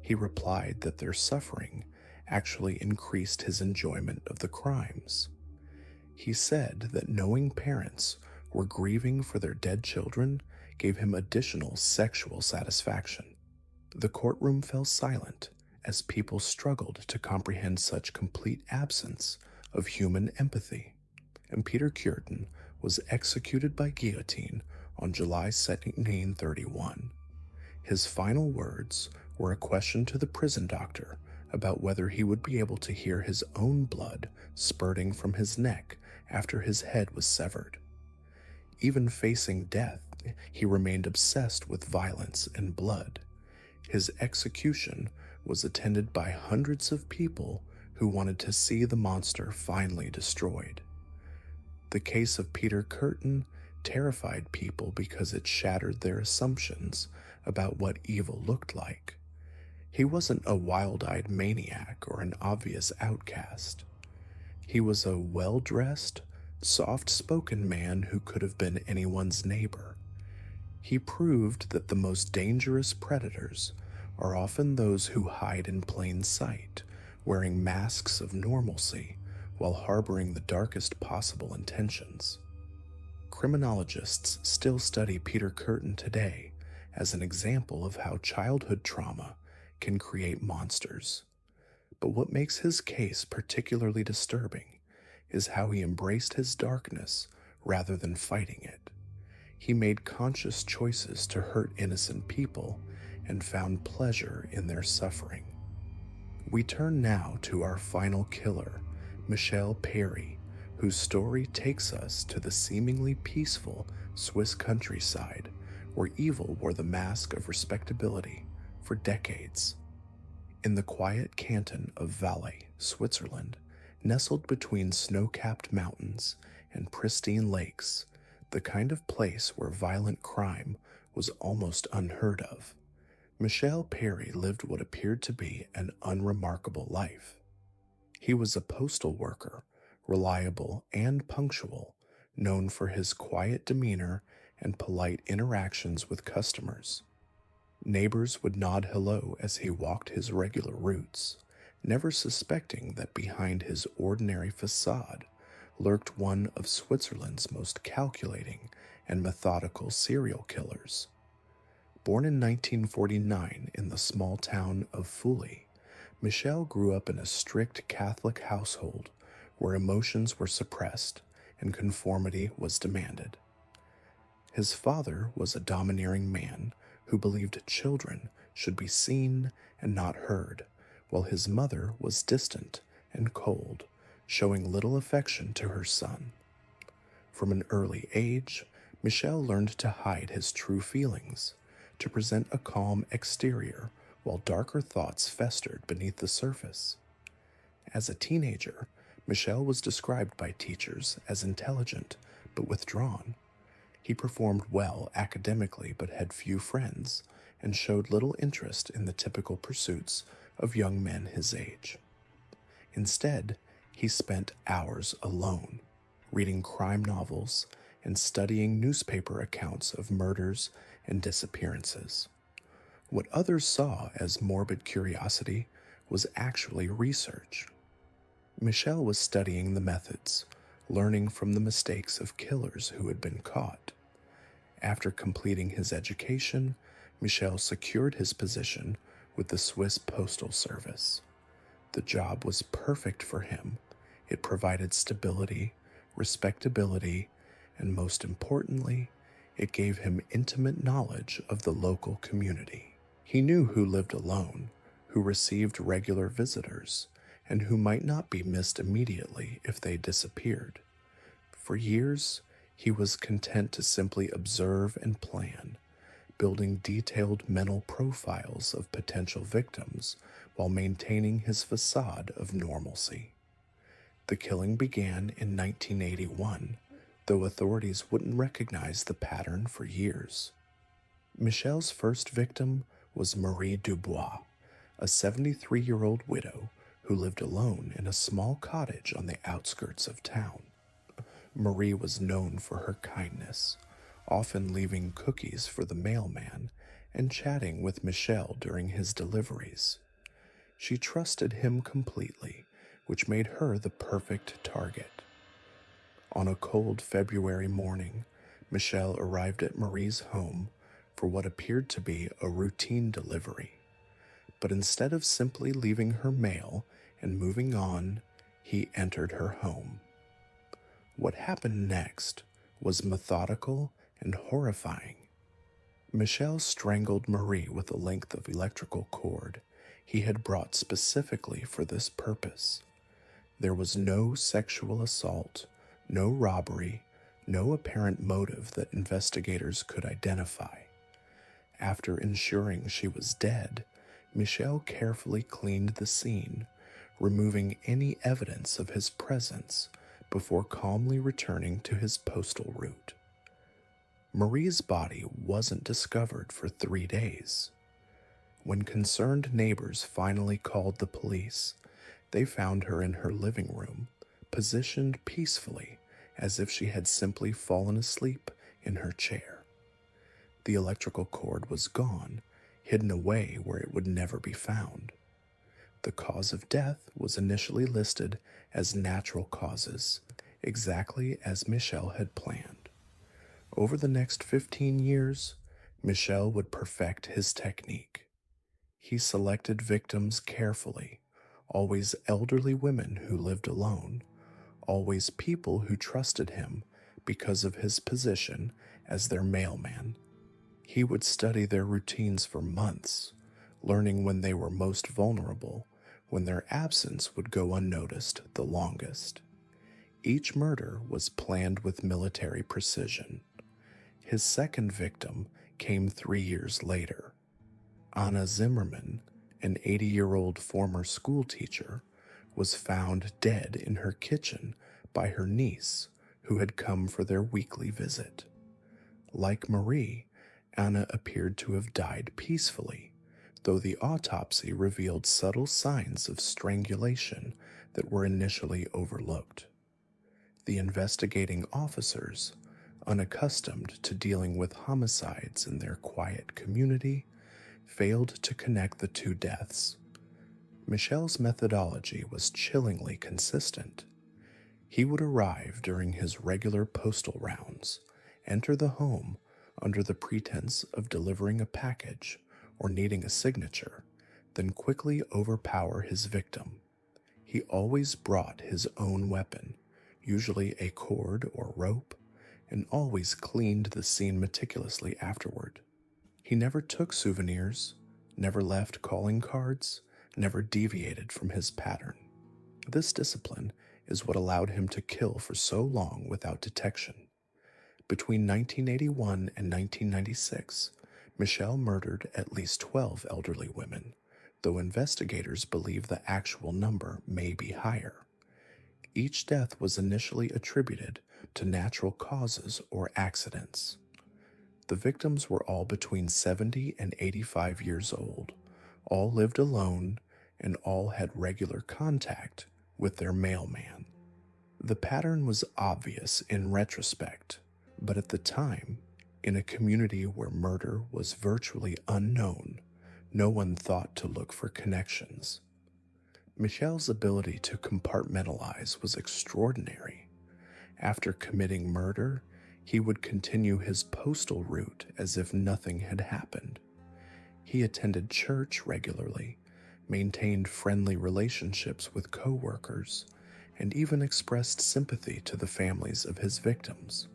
he replied that their suffering actually increased his enjoyment of the crimes. He said that knowing parents were grieving for their dead children gave him additional sexual satisfaction. The courtroom fell silent as people struggled to comprehend such complete absence of human empathy, and Peter Kürten was executed by guillotine on July 1931. His final words were a question to the prison doctor about whether he would be able to hear his own blood spurting from his neck after his head was severed. Even facing death, he remained obsessed with violence and blood. His execution was attended by hundreds of people who wanted to see the monster finally destroyed. The case of Peter Kürten terrified people because it shattered their assumptions about what evil looked like. He wasn't a wild-eyed maniac or an obvious outcast. He was a well-dressed, soft-spoken man who could have been anyone's neighbor. He proved that the most dangerous predators are often those who hide in plain sight, wearing masks of normalcy while harboring the darkest possible intentions. Criminologists still study Peter Kürten today as an example of how childhood trauma can create monsters. But what makes his case particularly disturbing is how he embraced his darkness rather than fighting it. He made conscious choices to hurt innocent people and found pleasure in their suffering. We turn now to our final killer, Michel Péry, whose story takes us to the seemingly peaceful Swiss countryside where evil wore the mask of respectability for decades. In the quiet canton of Valais, Switzerland, nestled between snow-capped mountains and pristine lakes, the kind of place where violent crime was almost unheard of, Michel Péry lived what appeared to be an unremarkable life. He was a postal worker, reliable and punctual, known for his quiet demeanor and polite interactions with customers. Neighbors would nod hello as he walked his regular routes, never suspecting that behind his ordinary facade lurked one of Switzerland's most calculating and methodical serial killers. Born in 1949 in the small town of Fully, Michel grew up in a strict Catholic household where emotions were suppressed and conformity was demanded. His father was a domineering man who believed children should be seen and not heard, while his mother was distant and cold, showing little affection to her son. From an early age, Michel learned to hide his true feelings, to present a calm exterior while darker thoughts festered beneath the surface. As a teenager, Michel was described by teachers as intelligent but withdrawn. He performed well academically but had few friends and showed little interest in the typical pursuits of young men his age. Instead, he spent hours alone, reading crime novels and studying newspaper accounts of murders and disappearances. What others saw as morbid curiosity was actually research. Michelle was studying the methods, learning from the mistakes of killers who had been caught. After completing his education, Michel secured his position with the Swiss Postal Service. The job was perfect for him. It provided stability, respectability, and most importantly, it gave him intimate knowledge of the local community. He knew who lived alone, who received regular visitors, and who might not be missed immediately if they disappeared. For years, he was content to simply observe and plan, building detailed mental profiles of potential victims while maintaining his facade of normalcy. The killing began in 1981, though authorities wouldn't recognize the pattern for years. Michel's first victim was Marie Dubois, a 73-year-old widow who lived alone in a small cottage on the outskirts of town. Marie was known for her kindness, often leaving cookies for the mailman and chatting with Michel during his deliveries. She trusted him completely, which made her the perfect target. On a cold February morning, Michel arrived at Marie's home for what appeared to be a routine delivery. But instead of simply leaving her mail and moving on, he entered her home. What happened next was methodical and horrifying. Michel strangled Marie with a length of electrical cord he had brought specifically for this purpose. There was no sexual assault, no robbery, no apparent motive that investigators could identify. After ensuring she was dead, Michel carefully cleaned the scene, removing any evidence of his presence before calmly returning to his postal route. Marie's body wasn't discovered for 3 days. When concerned neighbors finally called the police, they found her in her living room, positioned peacefully as if she had simply fallen asleep in her chair. The electrical cord was gone, hidden away where it would never be found. The cause of death was initially listed as natural causes, exactly as Michel had planned. Over the next 15 years, Michel would perfect his technique. He selected victims carefully, always elderly women who lived alone, always people who trusted him because of his position as their mailman. He would study their routines for months, learning when they were most vulnerable, when their absence would go unnoticed the longest. Each murder was planned with military precision. His second victim came 3 years later. Anna Zimmerman, an 80-year-old former schoolteacher, was found dead in her kitchen by her niece, who had come for their weekly visit. Like Marie, Anna appeared to have died peacefully, though the autopsy revealed subtle signs of strangulation that were initially overlooked. The investigating officers, unaccustomed to dealing with homicides in their quiet community, failed to connect the two deaths. Michel's methodology was chillingly consistent. He would arrive during his regular postal rounds, enter the home under the pretense of delivering a package or needing a signature, then quickly overpower his victim. He always brought his own weapon, usually a cord or rope, and always cleaned the scene meticulously afterward. He never took souvenirs, never left calling cards, never deviated from his pattern. This discipline is what allowed him to kill for so long without detection. Between 1981 and 1996, Michel murdered at least 12 elderly women, though investigators believe the actual number may be higher. Each death was initially attributed to natural causes or accidents. The victims were all between 70 and 85 years old, all lived alone, and all had regular contact with their mailman. The pattern was obvious in retrospect, but at the time, in a community where murder was virtually unknown, no one thought to look for connections. Michel's ability to compartmentalize was extraordinary. After committing murder, he would continue his postal route as if nothing had happened. He attended church regularly, maintained friendly relationships with coworkers, and even expressed sympathy to the families of his victims.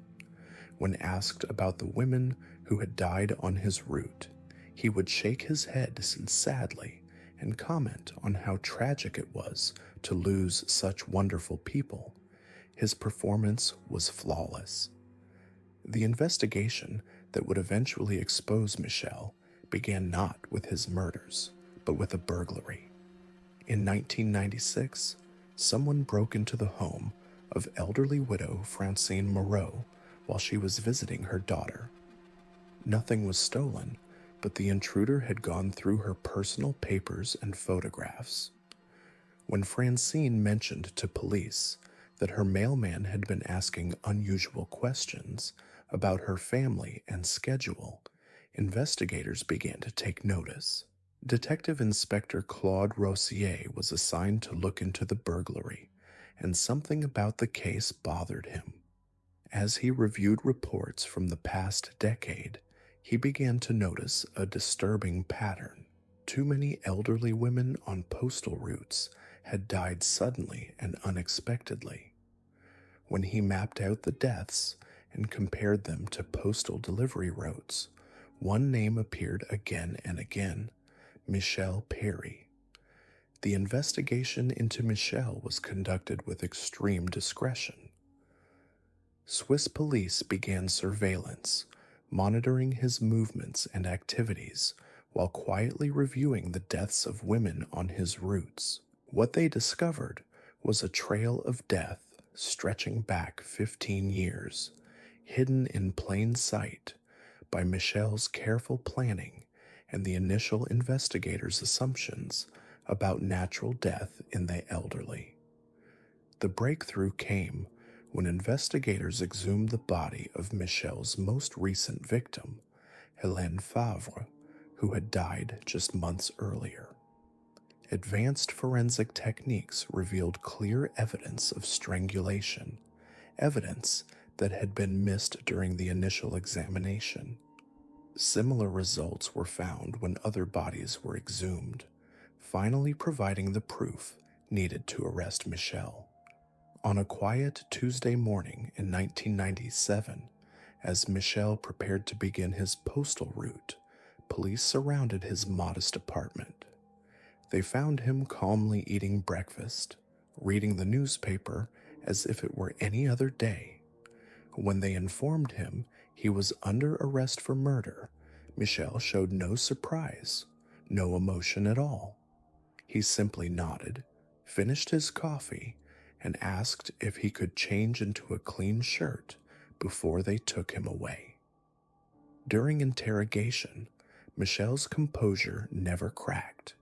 When asked about the women who had died on his route, he would shake his head sadly and comment on how tragic it was to lose such wonderful people. His performance was flawless. The investigation that would eventually expose Michel began not with his murders, but with a burglary. In 1996, someone broke into the home of elderly widow Francine Moreau while she was visiting her daughter. Nothing was stolen, but the intruder had gone through her personal papers and photographs. When Francine mentioned to police that her mailman had been asking unusual questions about her family and schedule, investigators began to take notice. Detective Inspector Claude Rossier was assigned to look into the burglary, and something about the case bothered him. As he reviewed reports from the past decade, he began to notice a disturbing pattern. Too many elderly women on postal routes had died suddenly and unexpectedly. When he mapped out the deaths and compared them to postal delivery routes, one name appeared again and again: Michel Perry. The investigation into Michel was conducted with extreme discretion. Swiss police began surveillance, monitoring his movements and activities while quietly reviewing the deaths of women on his routes. What they discovered was a trail of death stretching back 15 years, hidden in plain sight by Michel's careful planning and the initial investigators' assumptions about natural death in the elderly. The breakthrough came when investigators exhumed the body of Michel's most recent victim, Hélène Favre, who had died just months earlier. Advanced forensic techniques revealed clear evidence of strangulation, evidence that had been missed during the initial examination. Similar results were found when other bodies were exhumed, finally providing the proof needed to arrest Michel. On a quiet Tuesday morning in 1997, as Michel prepared to begin his postal route, police surrounded his modest apartment. They found him calmly eating breakfast, reading the newspaper as if it were any other day. When they informed him he was under arrest for murder, Michel showed no surprise, no emotion at all. He simply nodded, finished his coffee, and asked if he could change into a clean shirt before they took him away. During interrogation, Michel's composure never cracked.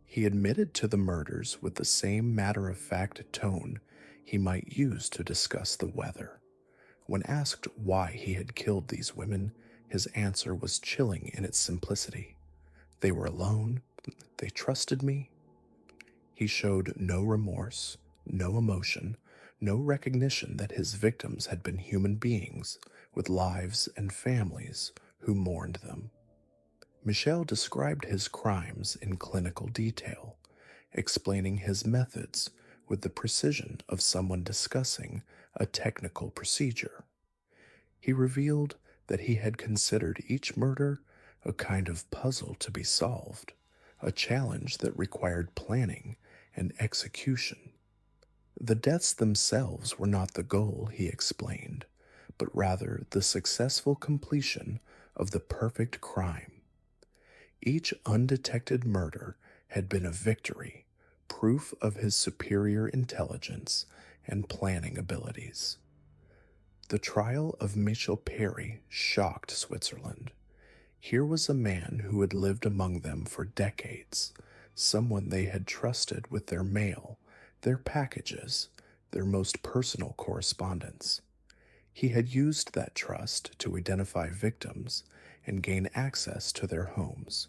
He admitted to the murders with the same matter-of-fact tone he might use to discuss the weather. When asked why he had killed these women, his answer was chilling in its simplicity. They were alone, they trusted me. He showed no remorse, no emotion, no recognition that his victims had been human beings with lives and families who mourned them. Michel described his crimes in clinical detail, explaining his methods with the precision of someone discussing a technical procedure. He revealed that he had considered each murder a kind of puzzle to be solved, a challenge that required planning and execution. The deaths themselves were not the goal, he explained, but rather the successful completion of the perfect crime. Each undetected murder had been a victory, proof of his superior intelligence and planning abilities. The trial of Michel Perry shocked Switzerland. Here was a man who had lived among them for decades, someone they had trusted with their mail, their packages, their most personal correspondence. He had used that trust to identify victims and gain access to their homes.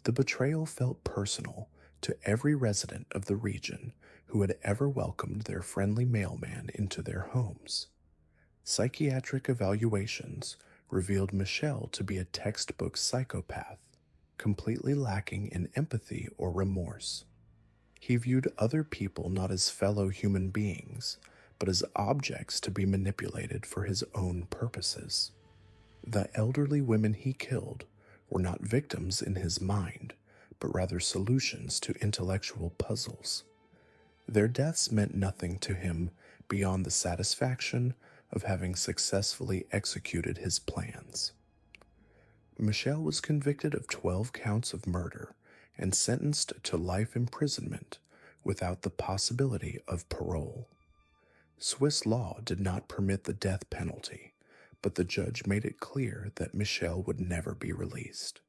The betrayal felt personal to every resident of the region who had ever welcomed their friendly mailman into their homes. Psychiatric evaluations revealed Michel to be a textbook psychopath, completely lacking in empathy or remorse. He viewed other people not as fellow human beings, but as objects to be manipulated for his own purposes. The elderly women he killed were not victims in his mind, but rather solutions to intellectual puzzles. Their deaths meant nothing to him beyond the satisfaction of having successfully executed his plans. Michel was convicted of 12 counts of murder and sentenced to life imprisonment without the possibility of parole. Swiss law did not permit the death penalty, but the judge made it clear that Michel would never be released.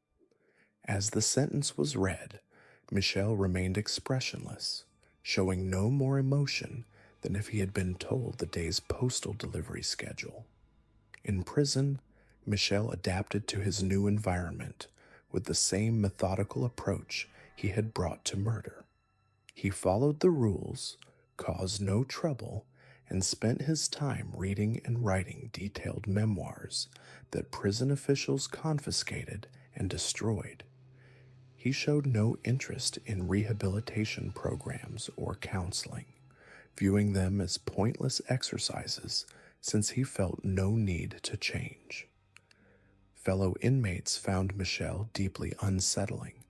As the sentence was read, Michel remained expressionless, showing no more emotion than if he had been told the day's postal delivery schedule. In prison, Michel adapted to his new environment with the same methodical approach he had brought to murder. He followed the rules, caused no trouble, and spent his time reading and writing detailed memoirs that prison officials confiscated and destroyed. He showed no interest in rehabilitation programs or counseling, viewing them as pointless exercises since he felt no need to change. Fellow inmates found Michel deeply unsettling,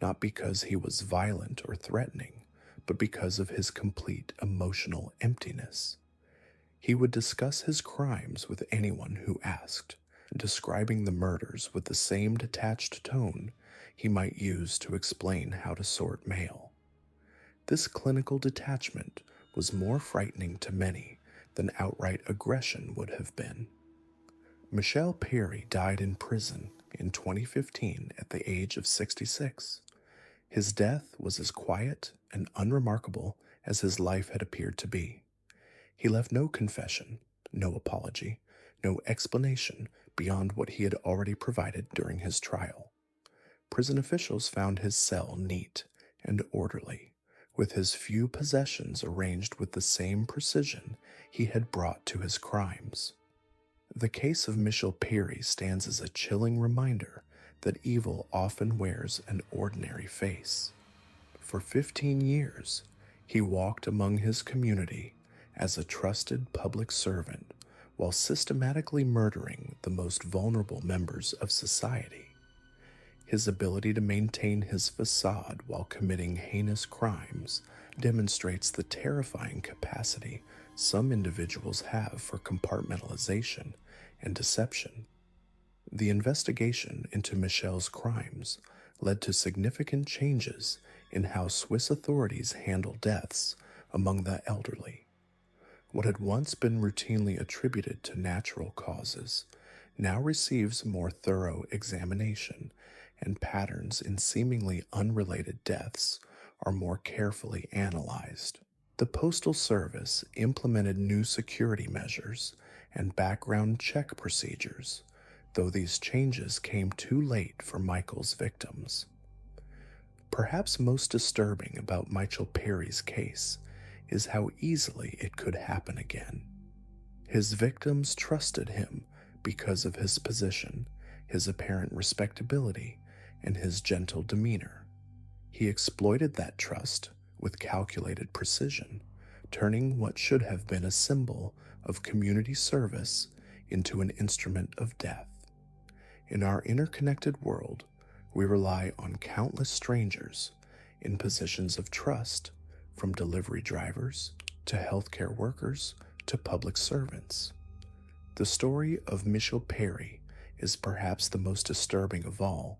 not because he was violent or threatening, but because of his complete emotional emptiness. He would discuss his crimes with anyone who asked, describing the murders with the same detached tone he might use to explain how to sort mail. This clinical detachment was more frightening to many than outright aggression would have been. Michel Perry died in prison in 2015 at the age of 66. His death was as quiet and unremarkable as his life had appeared to be. He left no confession, no apology, no explanation beyond what he had already provided during his trial. Prison officials found his cell neat and orderly, with his few possessions arranged with the same precision he had brought to his crimes. The case of Michel Perry stands as a chilling reminder that evil often wears an ordinary face. For 15 years, he walked among his community as a trusted public servant while systematically murdering the most vulnerable members of society. His ability to maintain his facade while committing heinous crimes demonstrates the terrifying capacity some individuals have for compartmentalization and deception. The investigation into Michel's crimes led to significant changes in how Swiss authorities handle deaths among the elderly. What had once been routinely attributed to natural causes now receives more thorough examination, and patterns in seemingly unrelated deaths are more carefully analyzed. The Postal Service implemented new security measures and background check procedures, though these changes came too late for Michael's victims. Perhaps most disturbing about Michel Perry's case is how easily it could happen again. His victims trusted him because of his position, his apparent respectability, and his gentle demeanor. He exploited that trust with calculated precision, turning what should have been a symbol of community service into an instrument of death. In our interconnected world, we rely on countless strangers in positions of trust, from delivery drivers to healthcare workers to public servants. The story of Michel Perry is perhaps the most disturbing of all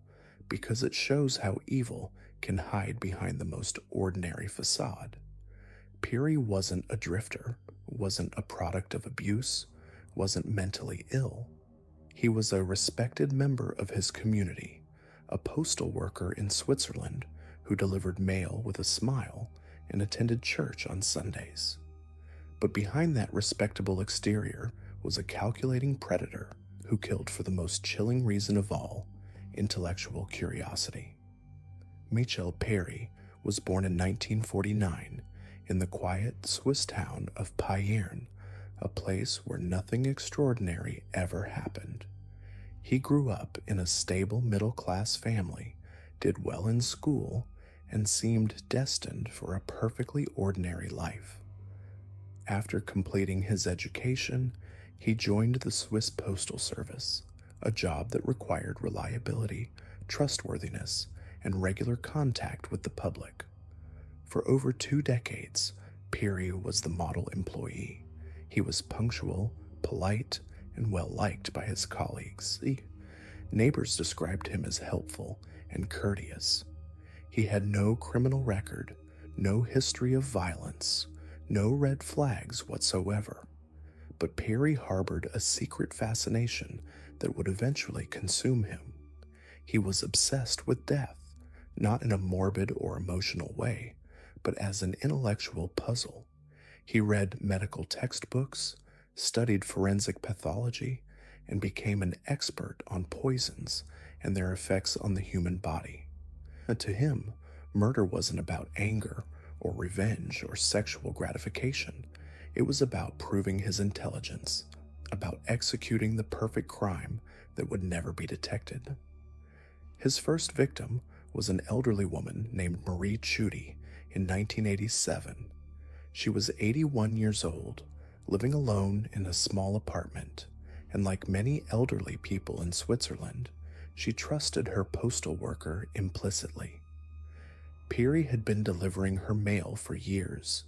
because it shows how evil can hide behind the most ordinary facade. Perry wasn't a drifter, wasn't a product of abuse, wasn't mentally ill. He was a respected member of his community, a postal worker in Switzerland who delivered mail with a smile and attended church on Sundays. But behind that respectable exterior was a calculating predator who killed for the most chilling reason of all, intellectual curiosity. Michel Perry was born in 1949 in the quiet Swiss town of Payerne, a place where nothing extraordinary ever happened. He grew up in a stable middle-class family, did well in school, and seemed destined for a perfectly ordinary life. After completing his education, he joined the Swiss Postal Service, a job that required reliability, trustworthiness, and regular contact with the public. For over 2 decades, Peary was the model employee. He was punctual, polite, and well liked by his colleagues. Neighbors described him as helpful and courteous. He had no criminal record, no history of violence, no red flags whatsoever. But Peary harbored a secret fascination that would eventually consume him. He was obsessed with death, not in a morbid or emotional way, but as an intellectual puzzle. He read medical textbooks, studied forensic pathology, and became an expert on poisons and their effects on the human body. And to him, murder wasn't about anger or revenge or sexual gratification. It was about proving his intelligence, about executing the perfect crime that would never be detected. His first victim was an elderly woman named Marie Chudy in 1987. She was 81 years old, living alone in a small apartment, and like many elderly people in Switzerland, she trusted her postal worker implicitly. Peary had been delivering her mail for years.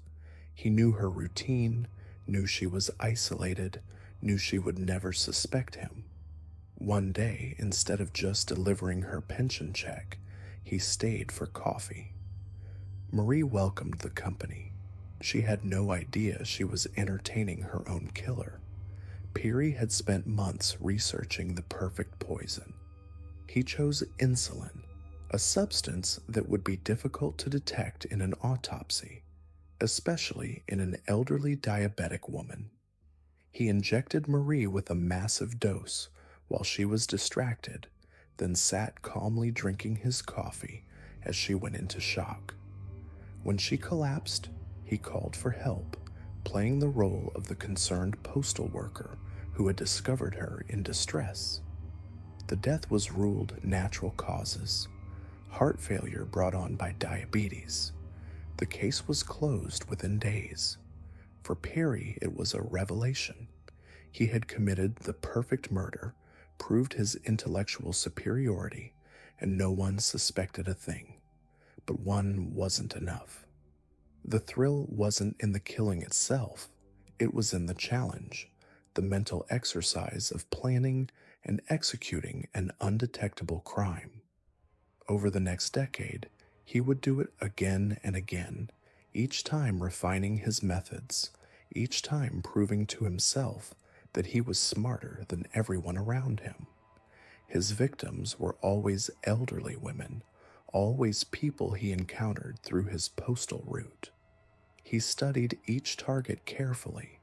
He knew her routine, knew she was isolated, knew she would never suspect him. One day, instead of just delivering her pension check, he stayed for coffee. Marie welcomed the company. She had no idea she was entertaining her own killer. Peary had spent months researching the perfect poison. He chose insulin, a substance that would be difficult to detect in an autopsy, especially in an elderly diabetic woman. He injected Marie with a massive dose while she was distracted, then sat calmly drinking his coffee as she went into shock. When she collapsed, he called for help, playing the role of the concerned postal worker who had discovered her in distress. The death was ruled natural causes, heart failure brought on by diabetes. The case was closed within days. For Peary, it was a revelation. He had committed the perfect murder, proved his intellectual superiority, and no one suspected a thing. But one wasn't enough. The thrill wasn't in the killing itself, it was in the challenge, the mental exercise of planning and executing an undetectable crime. Over the next decade, he would do it again and again, each time refining his methods, each time proving to himself that he was smarter than everyone around him. His victims were always elderly women, always people he encountered through his postal route. He studied each target carefully,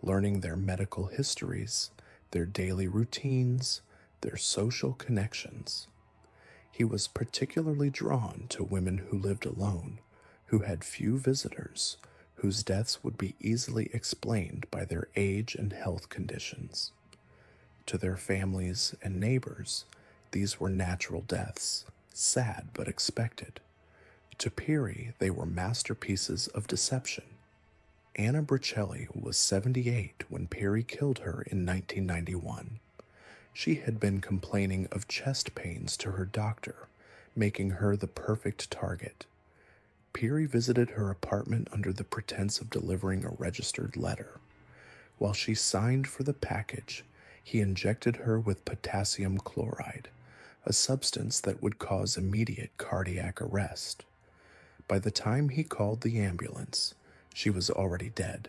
learning their medical histories, their daily routines, their social connections. He was particularly drawn to women who lived alone, who had few visitors, whose deaths would be easily explained by their age and health conditions. To their families and neighbors, these were natural deaths, sad but expected. To Peary, they were masterpieces of deception. Anna Bricelli was 78 when Peary killed her in 1991. She had been complaining of chest pains to her doctor, making her the perfect target. Peary visited her apartment under the pretense of delivering a registered letter. While she signed for the package, he injected her with potassium chloride, a substance that would cause immediate cardiac arrest. By the time he called the ambulance, she was already dead.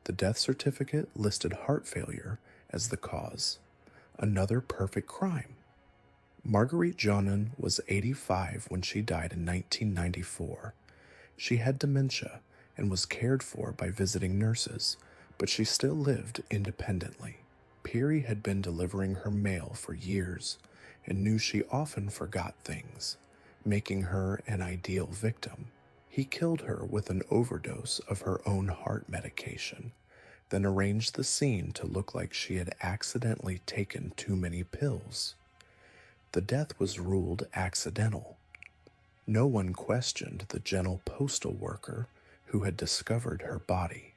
The death certificate listed heart failure as the cause. Another perfect crime. Marguerite Jonin was 85 when she died in 1994. She had dementia and was cared for by visiting nurses, but she still lived independently. Peary had been delivering her mail for years and knew she often forgot things, making her an ideal victim. He killed her with an overdose of her own heart medication, then arranged the scene to look like she had accidentally taken too many pills. The death was ruled accidental. No one questioned the gentle postal worker who had discovered her body.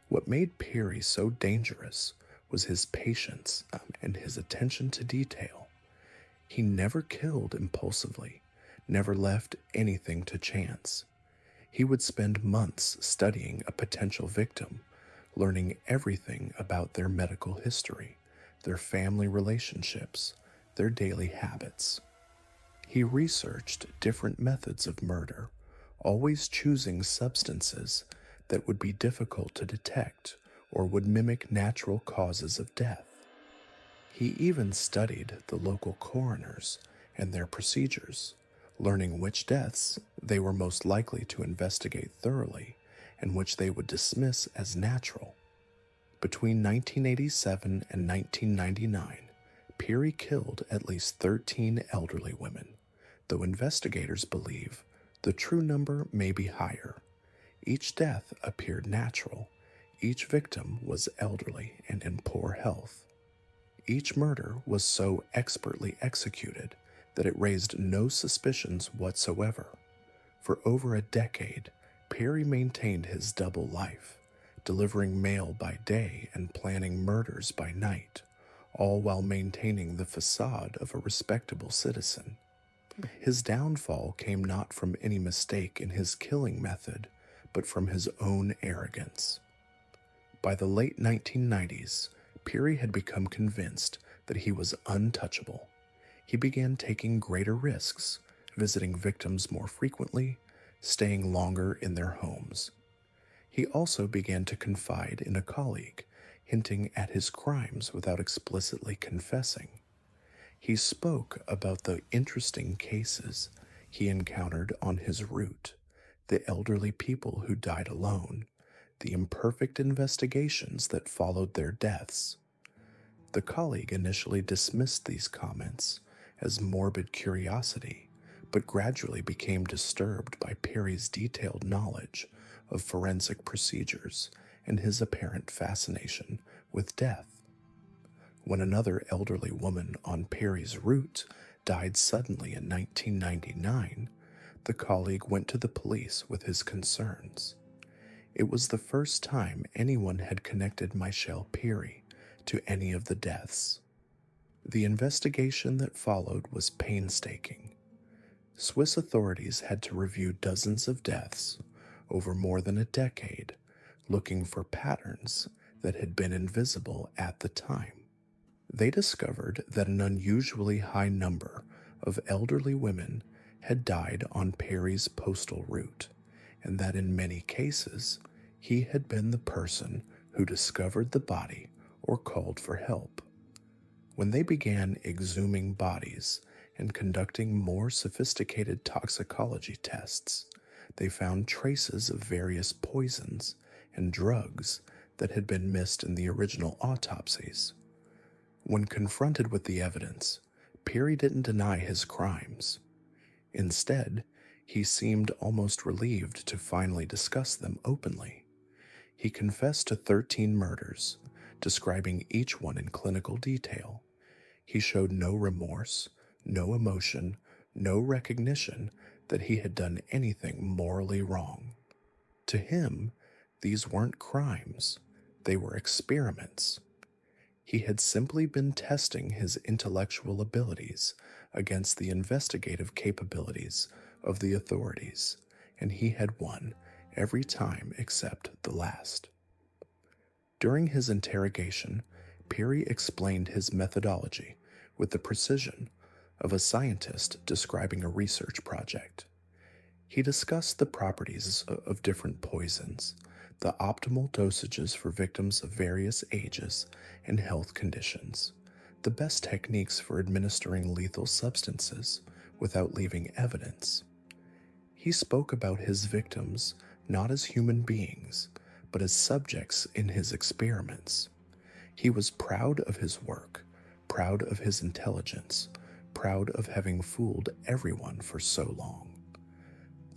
What made Peary so dangerous was his patience and his attention to detail. He never killed impulsively, never left anything to chance. He would spend months studying a potential victim, learning everything about their medical history, their family relationships, their daily habits. He researched different methods of murder, always choosing substances that would be difficult to detect or would mimic natural causes of death. He even studied the local coroners and their procedures, learning which deaths they were most likely to investigate thoroughly and which they would dismiss as natural. Between 1987 and 1999, Peary killed at least 13 elderly women, though investigators believe the true number may be higher. Each death appeared natural. Each victim was elderly and in poor health. Each murder was so expertly executed that it raised no suspicions whatsoever. For over a decade, Peary maintained his double life, delivering mail by day and planning murders by night, all while maintaining the facade of a respectable citizen. His downfall came not from any mistake in his killing method, but from his own arrogance. By the late 1990s, Peary had become convinced that he was untouchable. He began taking greater risks, visiting victims more frequently, staying longer in their homes. He also began to confide in a colleague, hinting at his crimes without explicitly confessing. He spoke about the interesting cases he encountered on his route, the elderly people who died alone, the imperfect investigations that followed their deaths. The colleague initially dismissed these comments as morbid curiosity, but gradually became disturbed by Peary's detailed knowledge of forensic procedures and his apparent fascination with death. When another elderly woman on Peary's route died suddenly in 1999, the colleague went to the police with his concerns. It was the first time anyone had connected Michelle Peary to any of the deaths. The investigation that followed was painstaking. Swiss authorities had to review dozens of deaths over more than a decade, looking for patterns that had been invisible at the time. They discovered that an unusually high number of elderly women had died on Peary's postal route, and that in many cases, he had been the person who discovered the body or called for help. When they began exhuming bodies and conducting more sophisticated toxicology tests, they found traces of various poisons and drugs that had been missed in the original autopsies. When confronted with the evidence, Peary didn't deny his crimes. Instead, he seemed almost relieved to finally discuss them openly. He confessed to 13 murders, describing each one in clinical detail. He showed no remorse, no emotion, no recognition that he had done anything morally wrong. To him, these weren't crimes, they were experiments. He had simply been testing his intellectual abilities against the investigative capabilities of the authorities, and he had won every time except the last. During his interrogation, Peary explained his methodology with the precision of a scientist describing a research project. He discussed the properties of different poisons, the optimal dosages for victims of various ages and health conditions, the best techniques for administering lethal substances without leaving evidence. He spoke about his victims not as human beings, but as subjects in his experiments. He was proud of his work, proud of his intelligence, proud of having fooled everyone for so long.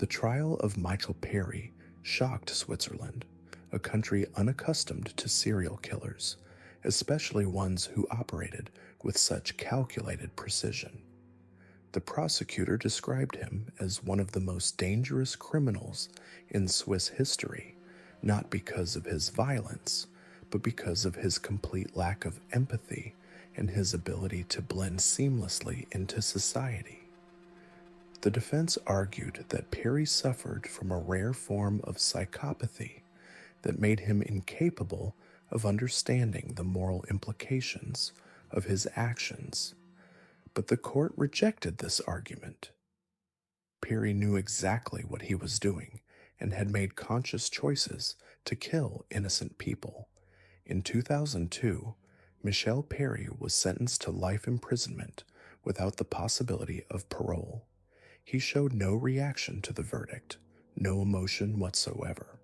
The trial of Michael Perry shocked Switzerland, a country unaccustomed to serial killers, especially ones who operated with such calculated precision. The prosecutor described him as one of the most dangerous criminals in Swiss history, not because of his violence, but because of his complete lack of empathy and his ability to blend seamlessly into society. The defense argued that Perry suffered from a rare form of psychopathy that made him incapable of understanding the moral implications of his actions, but the court rejected this argument. Perry knew exactly what he was doing and had made conscious choices to kill innocent people. In 2002, Michel Perry was sentenced to life imprisonment without the possibility of parole. He showed no reaction to the verdict, no emotion whatsoever.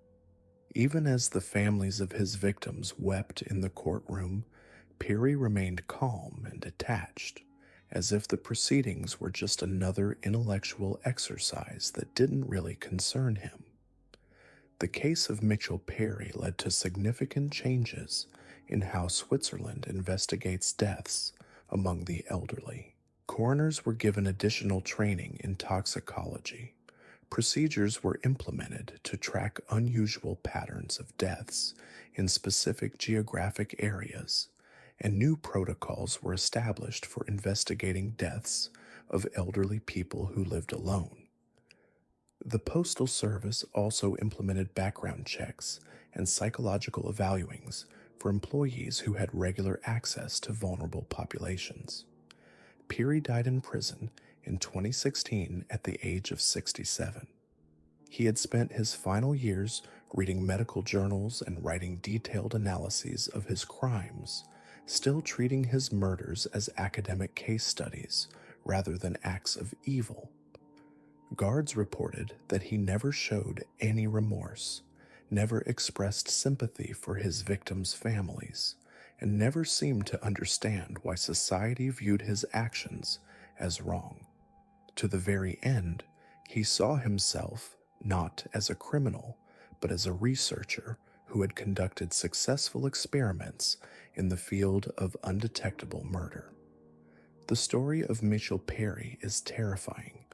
Even as the families of his victims wept in the courtroom, Perry remained calm and detached, as if the proceedings were just another intellectual exercise that didn't really concern him. The case of Mitchell Perry led to significant changes in how Switzerland investigates deaths among the elderly. Coroners were given additional training in toxicology. Procedures were implemented to track unusual patterns of deaths in specific geographic areas, and new protocols were established for investigating deaths of elderly people who lived alone. The Postal Service also implemented background checks and psychological evaluations for employees who had regular access to vulnerable populations. Perry died in prison in 2016 at the age of 67. He had spent his final years reading medical journals and writing detailed analyses of his crimes, still treating his murders as academic case studies rather than acts of evil. Guards reported that he never showed any remorse, never expressed sympathy for his victims' families, and never seemed to understand why society viewed his actions as wrong. To the very end, he saw himself not as a criminal, but as a researcher who had conducted successful experiments in the field of undetectable murder. The story of Mitchell Perry is terrifying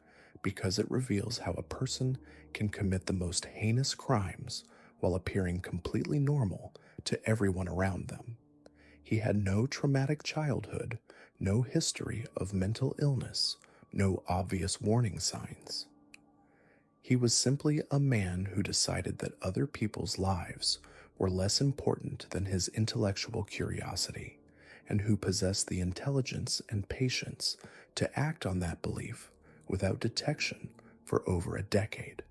because it reveals how a person can commit the most heinous crimes while appearing completely normal to everyone around them. He had no traumatic childhood, no history of mental illness, no obvious warning signs. He was simply a man who decided that other people's lives were less important than his intellectual curiosity, and who possessed the intelligence and patience to act on that belief without detection for over a decade.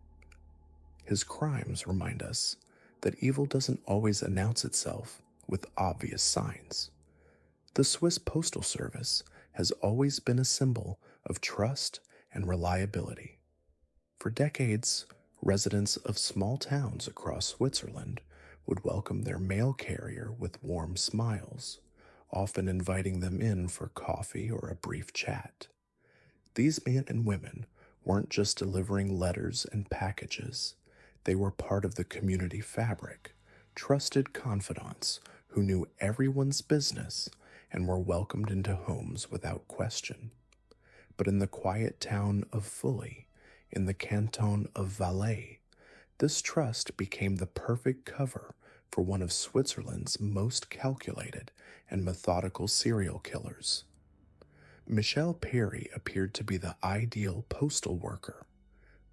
His crimes remind us that evil doesn't always announce itself with obvious signs. The Swiss Postal Service has always been a symbol of trust and reliability. For decades, residents of small towns across Switzerland would welcome their mail carrier with warm smiles, often inviting them in for coffee or a brief chat. These men and women weren't just delivering letters and packages. They were part of the community fabric, trusted confidants who knew everyone's business and were welcomed into homes without question. But in the quiet town of Fully, in the canton of Valais, this trust became the perfect cover for one of Switzerland's most calculated and methodical serial killers. Michel Perry appeared to be the ideal postal worker.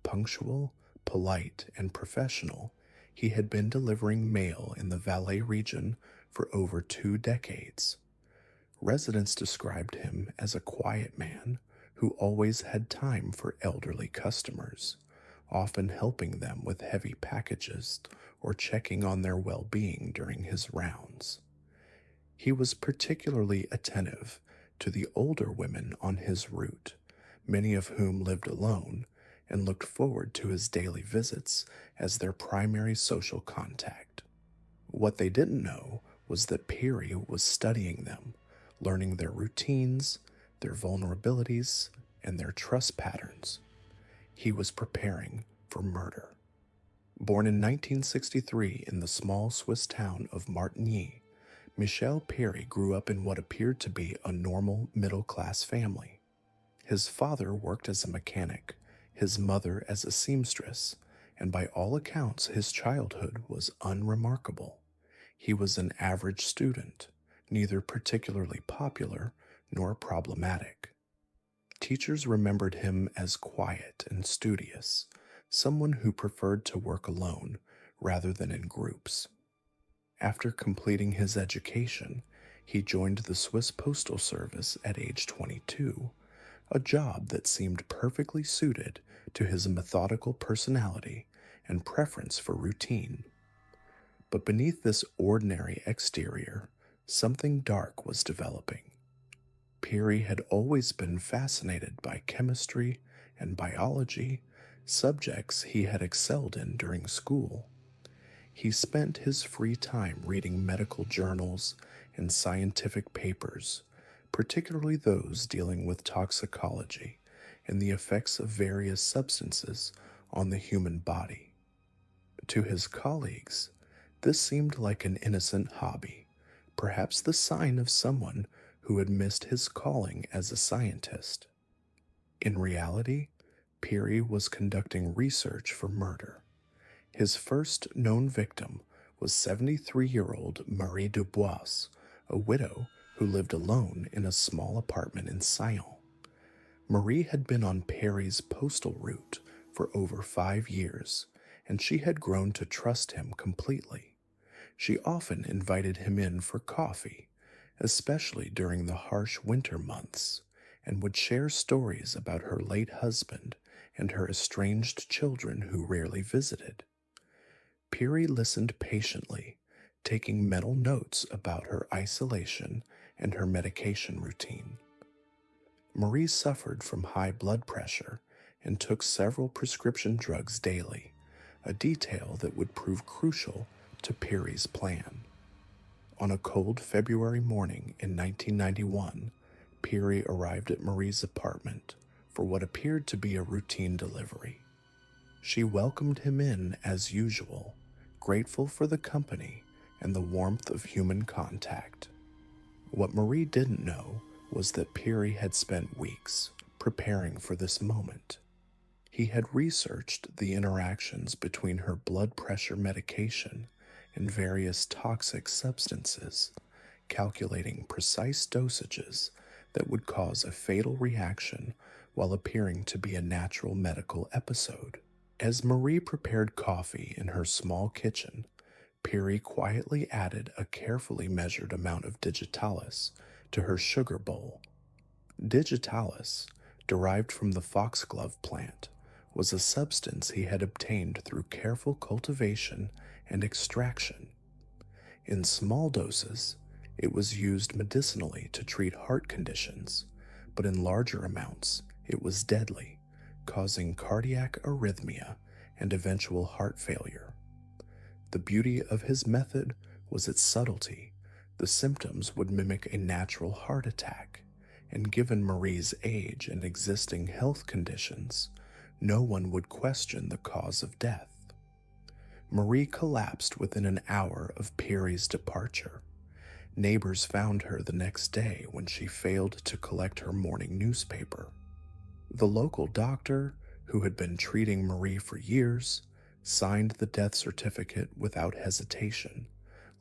Punctual, polite, and professional, he had been delivering mail in the Valais region for over 2 decades. Residents described him as a quiet man who always had time for elderly customers, often helping them with heavy packages or checking on their well-being during his rounds. He was particularly attentive to the older women on his route, many of whom lived alone and looked forward to his daily visits as their primary social contact. What they didn't know was that Perry was studying them, learning their routines, their vulnerabilities, and their trust patterns. He was preparing for murder. Born in 1963 in the small Swiss town of Martigny, Michel Perry grew up in what appeared to be a normal middle-class family. His father worked as a mechanic, his mother as a seamstress, and by all accounts his childhood was unremarkable. He was an average student, neither particularly popular nor problematic. Teachers remembered him as quiet and studious, someone who preferred to work alone rather than in groups. After completing his education, he joined the Swiss Postal Service at age 22, a job that seemed perfectly suited to his methodical personality and preference for routine. But beneath this ordinary exterior, something dark was developing. Peary had always been fascinated by chemistry and biology, subjects he had excelled in during school. He spent his free time reading medical journals and scientific papers, particularly those dealing with toxicology and the effects of various substances on the human body. To his colleagues, this seemed like an innocent hobby, perhaps the sign of someone who had missed his calling as a scientist. In reality, Peary was conducting research for murder. His first known victim was 73-year-old Marie Dubois, a widow who lived alone in a small apartment in Sion. Marie had been on Peary's postal route for over 5 years, and she had grown to trust him completely. She often invited him in for coffee, especially during the harsh winter months, and would share stories about her late husband and her estranged children who rarely visited. Peary listened patiently, taking mental notes about her isolation and her medication routine. Marie suffered from high blood pressure and took several prescription drugs daily, a detail that would prove crucial to Peary's plan. On a cold February morning in 1991, Peary arrived at Marie's apartment for what appeared to be a routine delivery. She welcomed him in as usual, grateful for the company and the warmth of human contact. What Marie didn't know was that Peary had spent weeks preparing for this moment. He had researched the interactions between her blood pressure medication and various toxic substances, calculating precise dosages that would cause a fatal reaction while appearing to be a natural medical episode. As Marie prepared coffee in her small kitchen, Peary quietly added a carefully measured amount of digitalis to her sugar bowl. Digitalis, derived from the foxglove plant, was a substance he had obtained through careful cultivation and extraction. In small doses, it was used medicinally to treat heart conditions, but in larger amounts, it was deadly, causing cardiac arrhythmia and eventual heart failure. The beauty of his method was its subtlety. The symptoms would mimic a natural heart attack, and given Marie's age and existing health conditions, no one would question the cause of death. Marie collapsed within an hour of Peary's departure. Neighbors found her the next day when she failed to collect her morning newspaper. The local doctor, who had been treating Marie for years, signed the death certificate without hesitation,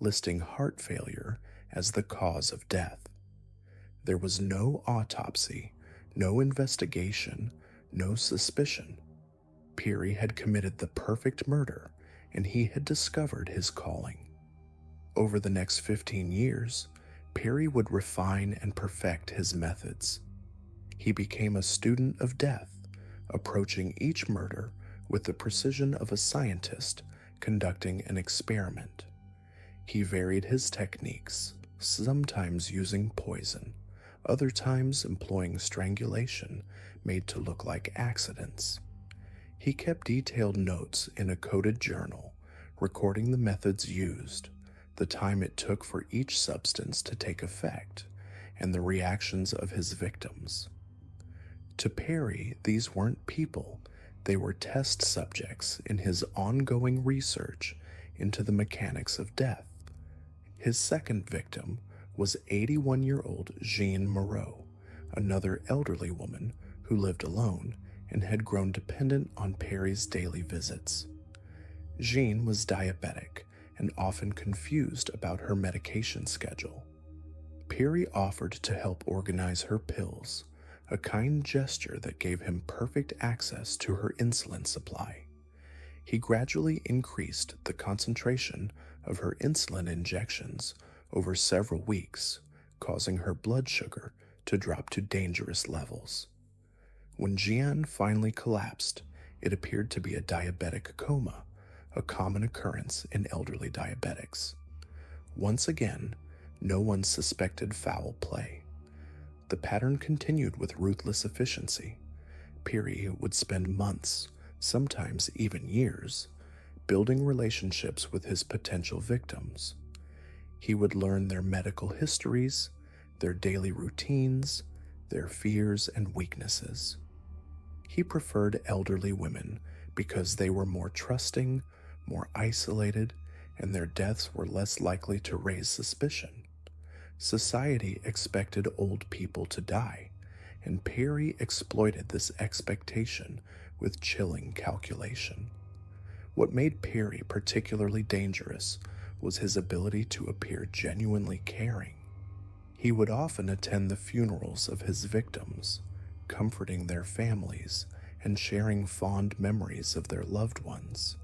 listing heart failure as the cause of death. There was no autopsy, no investigation, no suspicion. Peary had committed the perfect murder, and he had discovered his calling. Over the next 15 years, Peary would refine and perfect his methods. He became a student of death, approaching each murder with the precision of a scientist conducting an experiment. He varied his techniques, sometimes using poison, other times employing strangulation made to look like accidents. He kept detailed notes in a coded journal, recording the methods used, the time it took for each substance to take effect, and the reactions of his victims. To Peary, these weren't people, They were test subjects in his ongoing research into the mechanics of death. His second victim was 81-year-old Jean Moreau, another elderly woman who lived alone and had grown dependent on Perry's daily visits. Jean was diabetic and often confused about her medication schedule. Perry offered to help organize her pills, a kind gesture that gave him perfect access to her insulin supply. He gradually increased the concentration of her insulin injections over several weeks, causing her blood sugar to drop to dangerous levels. When Jeanne finally collapsed, it appeared to be a diabetic coma, a common occurrence in elderly diabetics. Once again, no one suspected foul play. The pattern continued with ruthless efficiency. Perry would spend months, sometimes even years, building relationships with his potential victims. He would learn their medical histories, their daily routines, their fears and weaknesses. He preferred elderly women because they were more trusting, more isolated, and their deaths were less likely to raise suspicion. Society expected old people to die, and Perry exploited this expectation with chilling calculation. What made Perry particularly dangerous was his ability to appear genuinely caring. He would often attend the funerals of his victims, comforting their families and sharing fond memories of their loved ones.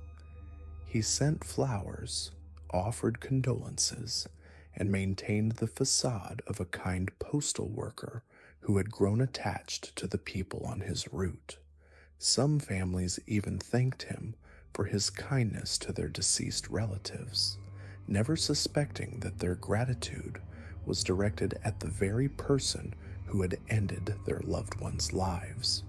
He sent flowers, offered condolences, and maintained the facade of a kind postal worker who had grown attached to the people on his route. Some families even thanked him for his kindness to their deceased relatives, never suspecting that their gratitude was directed at the very person who had ended their loved ones' lives.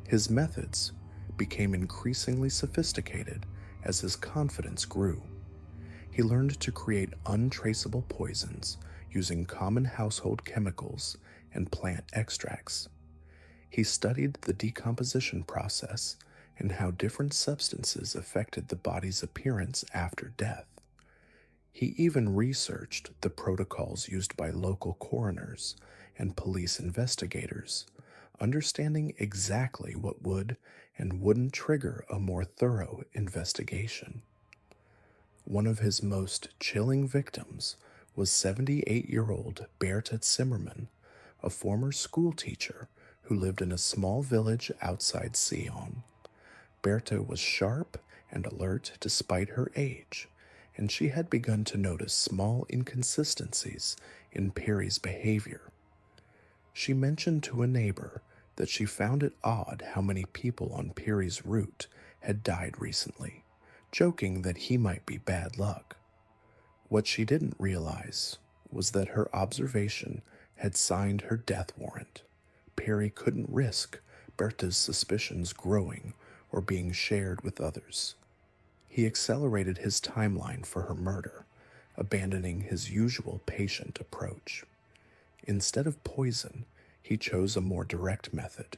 His methods became increasingly sophisticated as his confidence grew. He learned to create untraceable poisons using common household chemicals and plant extracts. He studied the decomposition process and how different substances affected the body's appearance after death. He even researched the protocols used by local coroners and police investigators, understanding exactly what would and wouldn't trigger a more thorough investigation. One of his most chilling victims was 78-year-old Bertha Zimmerman, a former schoolteacher who lived in a small village outside Sion. Bertha was sharp and alert despite her age, and she had begun to notice small inconsistencies in Perry's behavior. She mentioned to a neighbor that she found it odd how many people on Perry's route had died recently, joking that he might be bad luck. What she didn't realize was that her observation had signed her death warrant. Perry couldn't risk Bertha's suspicions growing or being shared with others. He accelerated his timeline for her murder, abandoning his usual patient approach. Instead of poison, he chose a more direct method.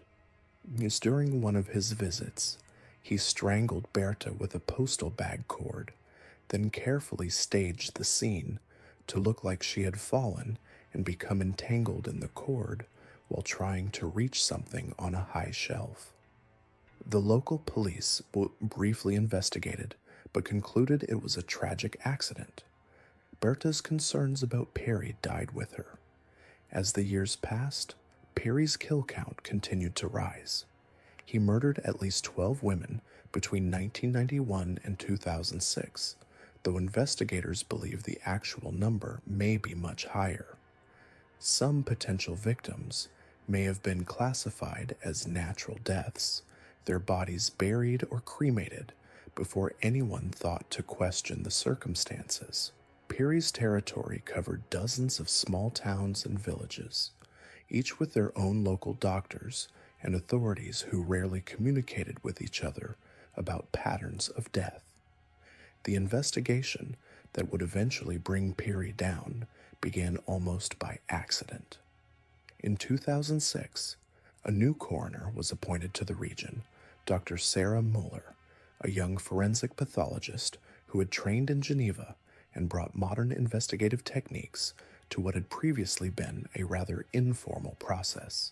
During one of his visits, he strangled Bertha with a postal bag cord, then carefully staged the scene to look like she had fallen and become entangled in the cord while trying to reach something on a high shelf. The local police briefly investigated, but concluded it was a tragic accident. Bertha's concerns about Perry died with her. As the years passed, Perry's kill count continued to rise. He murdered at least 12 women between 1991 and 2006, though investigators believe the actual number may be much higher. Some potential victims may have been classified as natural deaths, their bodies buried or cremated before anyone thought to question the circumstances. Perry's territory covered dozens of small towns and villages, each with their own local doctors and authorities who rarely communicated with each other about patterns of death. The investigation that would eventually bring Perry down began almost by accident. In 2006, a new coroner was appointed to the region, Dr. Sarah Muller, a young forensic pathologist who had trained in Geneva and brought modern investigative techniques to what had previously been a rather informal process.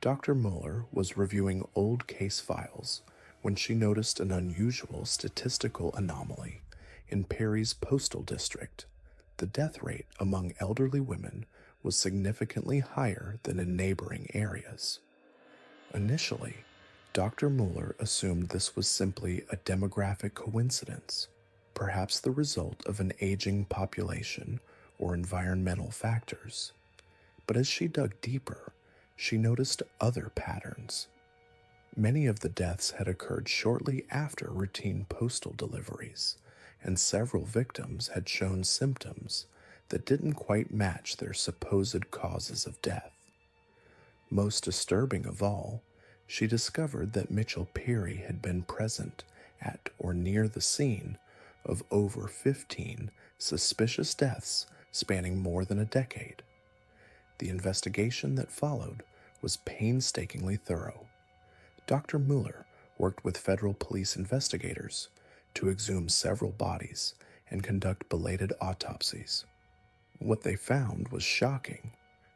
Dr. Muller was reviewing old case files when she noticed an unusual statistical anomaly in Perry's postal district. The death rate among elderly women was significantly higher than in neighboring areas. Initially, Dr. Muller assumed this was simply a demographic coincidence, perhaps the result of an aging population or environmental factors. But as she dug deeper, she noticed other patterns. Many of the deaths had occurred shortly after routine postal deliveries, and several victims had shown symptoms that didn't quite match their supposed causes of death. Most disturbing of all, she discovered that Mitchell Perry had been present at or near the scene of over 15 suspicious deaths spanning more than a decade. The investigation that followed was painstakingly thorough. Dr. Muller worked with federal police investigators to exhume several bodies and conduct belated autopsies. What they found was shocking: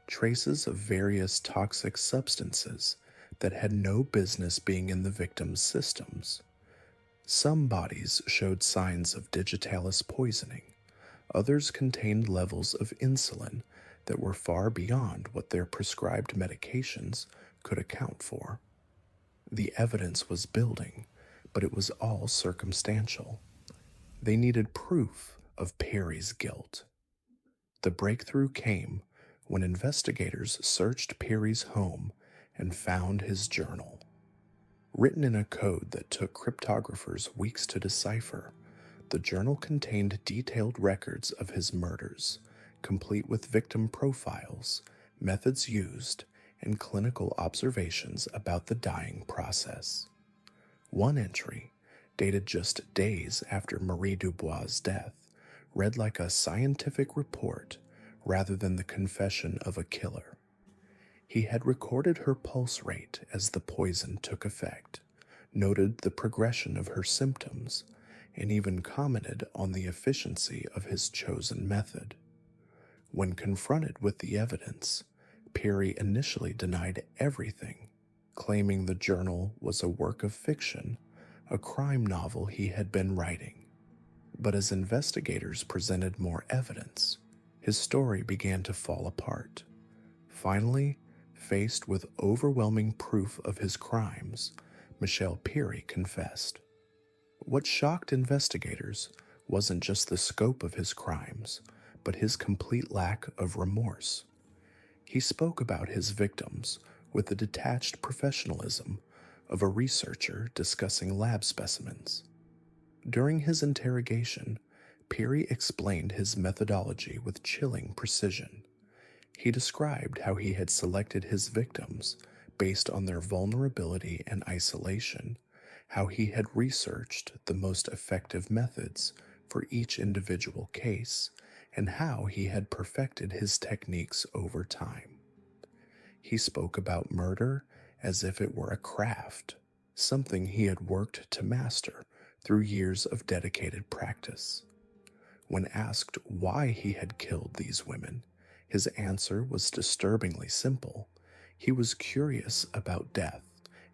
traces of various toxic substances that had no business being in the victims' systems. Some bodies showed signs of digitalis poisoning. Others contained levels of insulin that were far beyond what their prescribed medications could account for. The evidence was building, but it was all circumstantial. They needed proof of Perry's guilt. The breakthrough came when investigators searched Perry's home and found his journal. Written in a code that took cryptographers weeks to decipher, the journal contained detailed records of his murders, complete with victim profiles, methods used, and clinical observations about the dying process. One entry, dated just days after Marie Dubois' death, read like a scientific report rather than the confession of a killer. He had recorded her pulse rate as the poison took effect, noted the progression of her symptoms, and even commented on the efficiency of his chosen method. When confronted with the evidence, Perry initially denied everything, claiming the journal was a work of fiction, a crime novel he had been writing. But as investigators presented more evidence, his story began to fall apart. Finally, faced with overwhelming proof of his crimes, Michelle Perry confessed. What shocked investigators wasn't just the scope of his crimes, but his complete lack of remorse. He spoke about his victims with the detached professionalism of a researcher discussing lab specimens. During his interrogation, Perry explained his methodology with chilling precision. He described how he had selected his victims based on their vulnerability and isolation, how he had researched the most effective methods for each individual case, and how he had perfected his techniques over time. He spoke about murder as if it were a craft, something he had worked to master through years of dedicated practice. When asked why he had killed these women, his answer was disturbingly simple. He was curious about death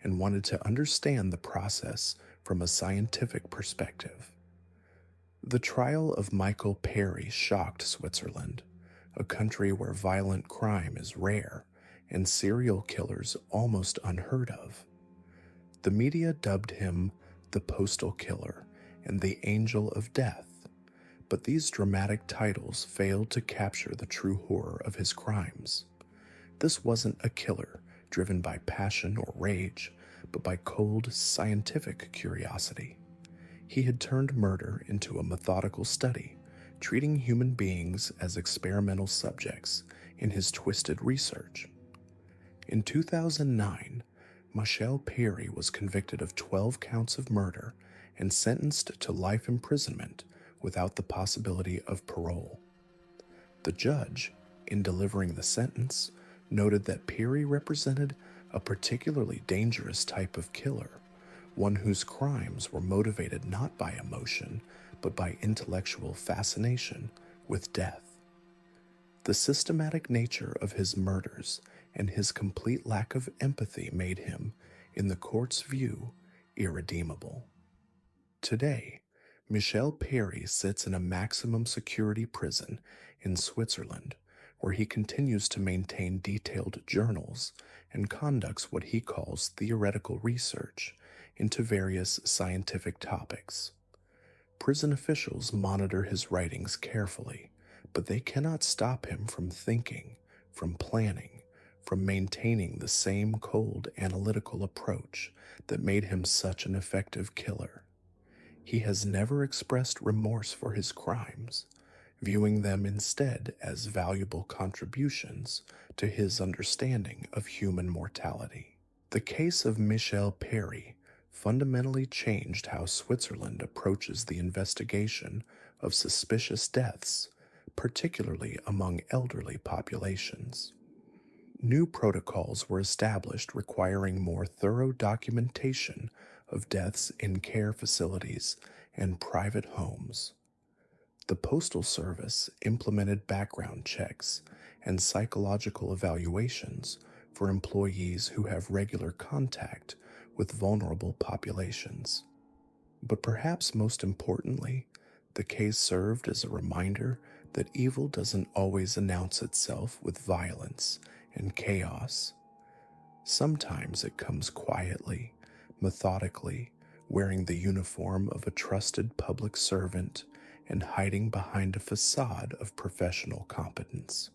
and wanted to understand the process from a scientific perspective. The trial of Michael Perry shocked Switzerland, a country where violent crime is rare and serial killers almost unheard of. The media dubbed him the Postal Killer and the Angel of Death, but these dramatic titles failed to capture the true horror of his crimes. This wasn't a killer driven by passion or rage, but by cold, scientific curiosity. He had turned murder into a methodical study, treating human beings as experimental subjects in his twisted research. In 2009, Michelle Perry was convicted of 12 counts of murder and sentenced to life imprisonment without the possibility of parole. The judge, in delivering the sentence, noted that Perry represented a particularly dangerous type of killer, one whose crimes were motivated not by emotion, but by intellectual fascination with death. The systematic nature of his murders and his complete lack of empathy made him, in the court's view, irredeemable. Today, Michel Perry sits in a maximum security prison in Switzerland, where he continues to maintain detailed journals and conducts what he calls theoretical research into various scientific topics. Prison officials monitor his writings carefully, but they cannot stop him from thinking, from planning, from maintaining the same cold analytical approach that made him such an effective killer. He has never expressed remorse for his crimes, viewing them instead as valuable contributions to his understanding of human mortality. The case of Michel Perry fundamentally changed how Switzerland approaches the investigation of suspicious deaths, particularly among elderly populations. New protocols were established requiring more thorough documentation of deaths in care facilities and private homes. The Postal Service implemented background checks and psychological evaluations for employees who have regular contact with vulnerable populations. But perhaps most importantly, the case served as a reminder that evil doesn't always announce itself with violence and chaos. Sometimes it comes quietly, methodically, wearing the uniform of a trusted public servant and hiding behind a facade of professional competence.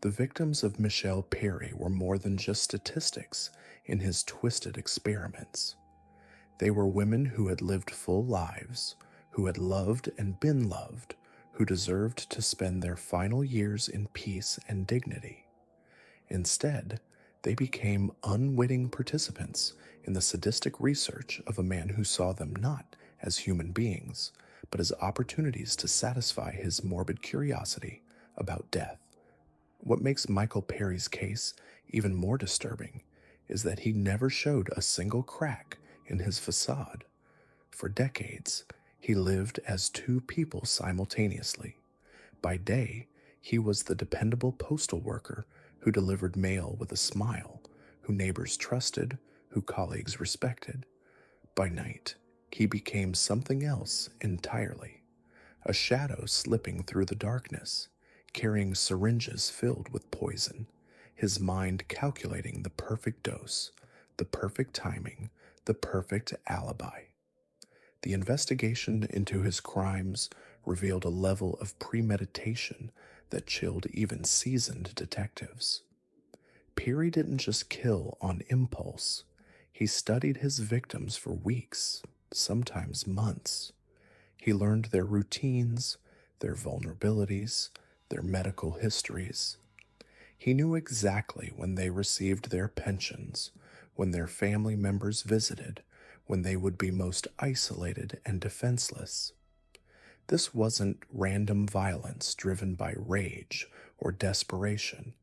The victims of Michel Perry were more than just statistics in his twisted experiments. They were women who had lived full lives, who had loved and been loved, who deserved to spend their final years in peace and dignity. Instead, they became unwitting participants in the sadistic research of a man who saw them not as human beings, but as opportunities to satisfy his morbid curiosity about death. What makes Michael Perry's case even more disturbing is that he never showed a single crack in his facade. For decades, he lived as two people simultaneously. By day, he was the dependable postal worker who delivered mail with a smile, who neighbors trusted, who colleagues respected. By night, he became something else entirely, a shadow slipping through the darkness, carrying syringes filled with poison, his mind calculating the perfect dose, the perfect timing, the perfect alibi. The investigation into his crimes revealed a level of premeditation that chilled even seasoned detectives. Peary didn't just kill on impulse. He studied his victims for weeks, sometimes months. He learned their routines, their vulnerabilities, their medical histories. He knew exactly when they received their pensions, when their family members visited, when they would be most isolated and defenseless. This wasn't random violence driven by rage or desperation.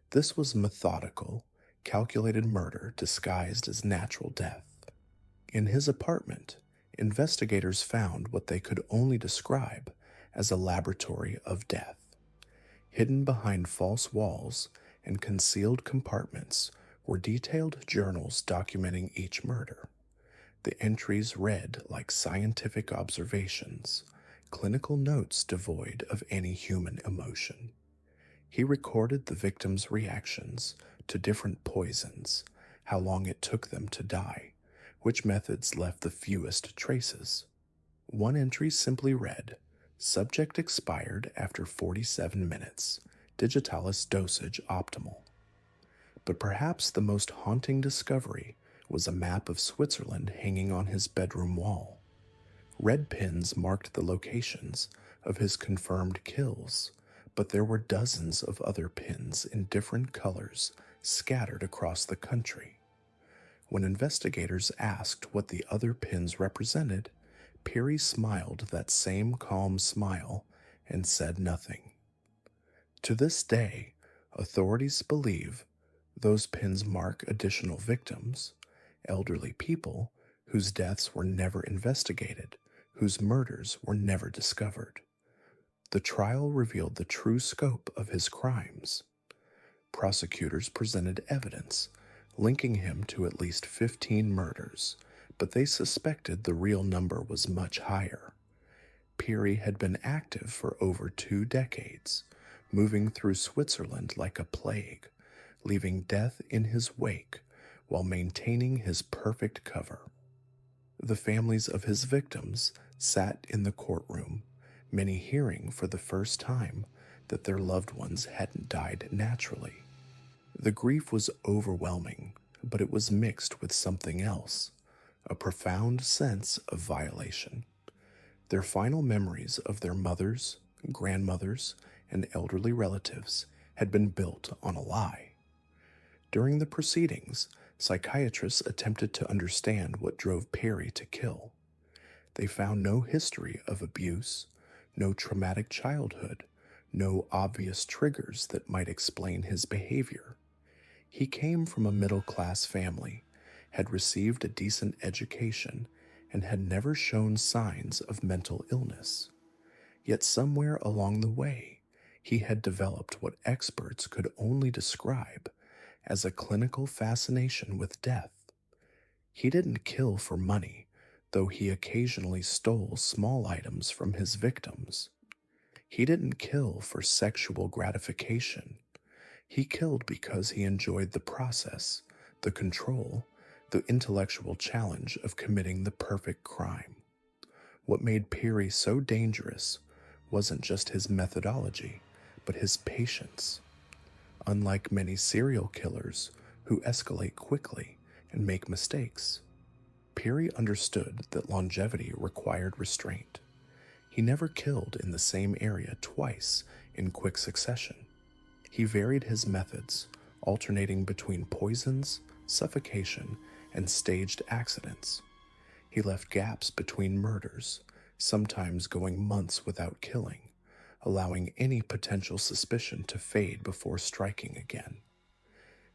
This was methodical, calculated murder disguised as natural death. In his apartment, investigators found what they could only describe as a laboratory of death. Hidden behind false walls and concealed compartments were detailed journals documenting each murder. The entries read like scientific observations, clinical notes devoid of any human emotion. He recorded the victims' reactions to different poisons, how long it took them to die, which methods left the fewest traces. One entry simply read, "Subject expired after 47 minutes, digitalis dosage optimal." But perhaps the most haunting discovery was a map of Switzerland hanging on his bedroom wall. Red pins marked the locations of his confirmed kills, but there were dozens of other pins in different colors scattered across the country. When investigators asked what the other pins represented, Peary smiled that same calm smile and said nothing. To this day, authorities believe those pins mark additional victims, elderly people whose deaths were never investigated, whose murders were never discovered. The trial revealed the true scope of his crimes. Prosecutors presented evidence linking him to at least 15 murders, but they suspected the real number was much higher. Peary had been active for over 2 decades, moving through Switzerland like a plague, leaving death in his wake while maintaining his perfect cover. The families of his victims sat in the courtroom, many hearing for the first time that their loved ones hadn't died naturally. The grief was overwhelming, but it was mixed with something else, a profound sense of violation. Their final memories of their mothers, grandmothers, and elderly relatives had been built on a lie. During the proceedings, psychiatrists attempted to understand what drove Peary to kill. They found no history of abuse, no traumatic childhood, no obvious triggers that might explain his behavior. He came from a middle-class family, had received a decent education, and had never shown signs of mental illness. Yet somewhere along the way, he had developed what experts could only describe as a clinical fascination with death. He didn't kill for money, though he occasionally stole small items from his victims. He didn't kill for sexual gratification. He killed because he enjoyed the process, the control, the intellectual challenge of committing the perfect crime. What made Peary so dangerous wasn't just his methodology, but his patience. Unlike many serial killers who escalate quickly and make mistakes, Peary understood that longevity required restraint. He never killed in the same area twice in quick succession. He varied his methods, alternating between poisons, suffocation, and staged accidents. He left gaps between murders, sometimes going months without killing, allowing any potential suspicion to fade before striking again.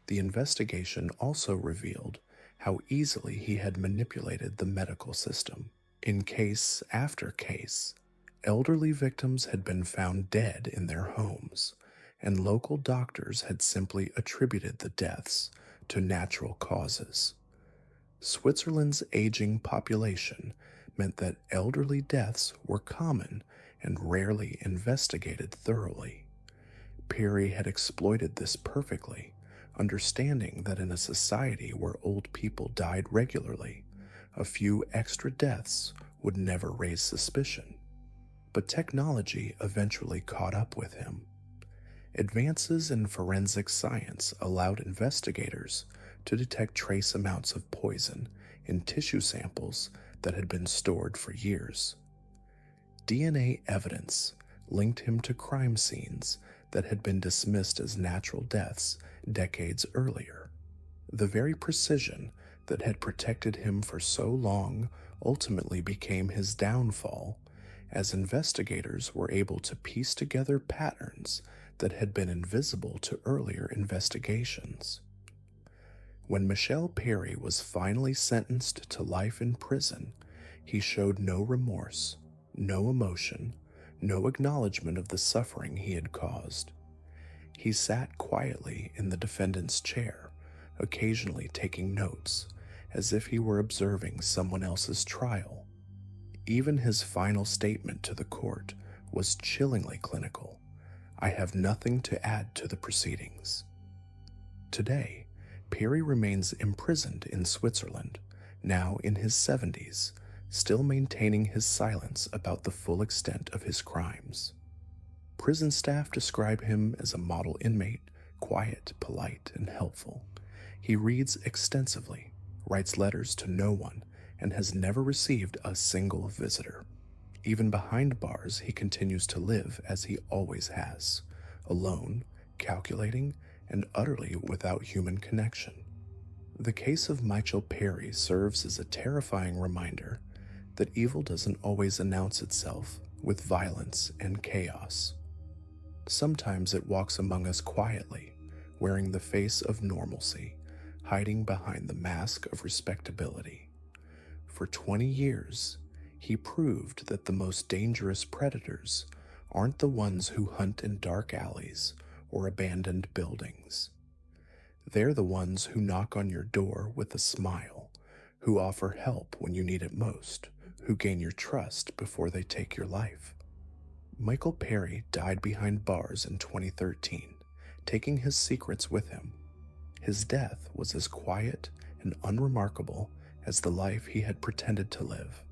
The investigation also revealed how easily he had manipulated the medical system. In case after case, elderly victims had been found dead in their homes, and local doctors had simply attributed the deaths to natural causes. Switzerland's aging population meant that elderly deaths were common and rarely investigated thoroughly. Peary had exploited this perfectly, understanding that in a society where old people died regularly, a few extra deaths would never raise suspicion. But technology eventually caught up with him. Advances in forensic science allowed investigators to detect trace amounts of poison in tissue samples that had been stored for years. DNA evidence linked him to crime scenes that had been dismissed as natural deaths decades earlier. The very precision that had protected him for so long ultimately became his downfall, as investigators were able to piece together patterns that had been invisible to earlier investigations. When Michel Peary was finally sentenced to life in prison, he showed no remorse, no emotion, no acknowledgement of the suffering he had caused. He sat quietly in the defendant's chair, occasionally taking notes, as if he were observing someone else's trial. Even his final statement to the court was chillingly clinical. "I have nothing to add to the proceedings." Today, Peary remains imprisoned in Switzerland, now in his 70s, still maintaining his silence about the full extent of his crimes. Prison staff describe him as a model inmate, quiet, polite, and helpful. He reads extensively, writes letters to no one, and has never received a single visitor. Even behind bars, he continues to live as he always has, alone, calculating, and utterly without human connection. The case of Michel Peary serves as a terrifying reminder that evil doesn't always announce itself with violence and chaos. Sometimes it walks among us quietly, wearing the face of normalcy, hiding behind the mask of respectability. For 20 years, he proved that the most dangerous predators aren't the ones who hunt in dark alleys or abandoned buildings. They're the ones who knock on your door with a smile, who offer help when you need it most, who gain your trust before they take your life. Michael Perry died behind bars in 2013, taking his secrets with him. His death was as quiet and unremarkable as the life he had pretended to live.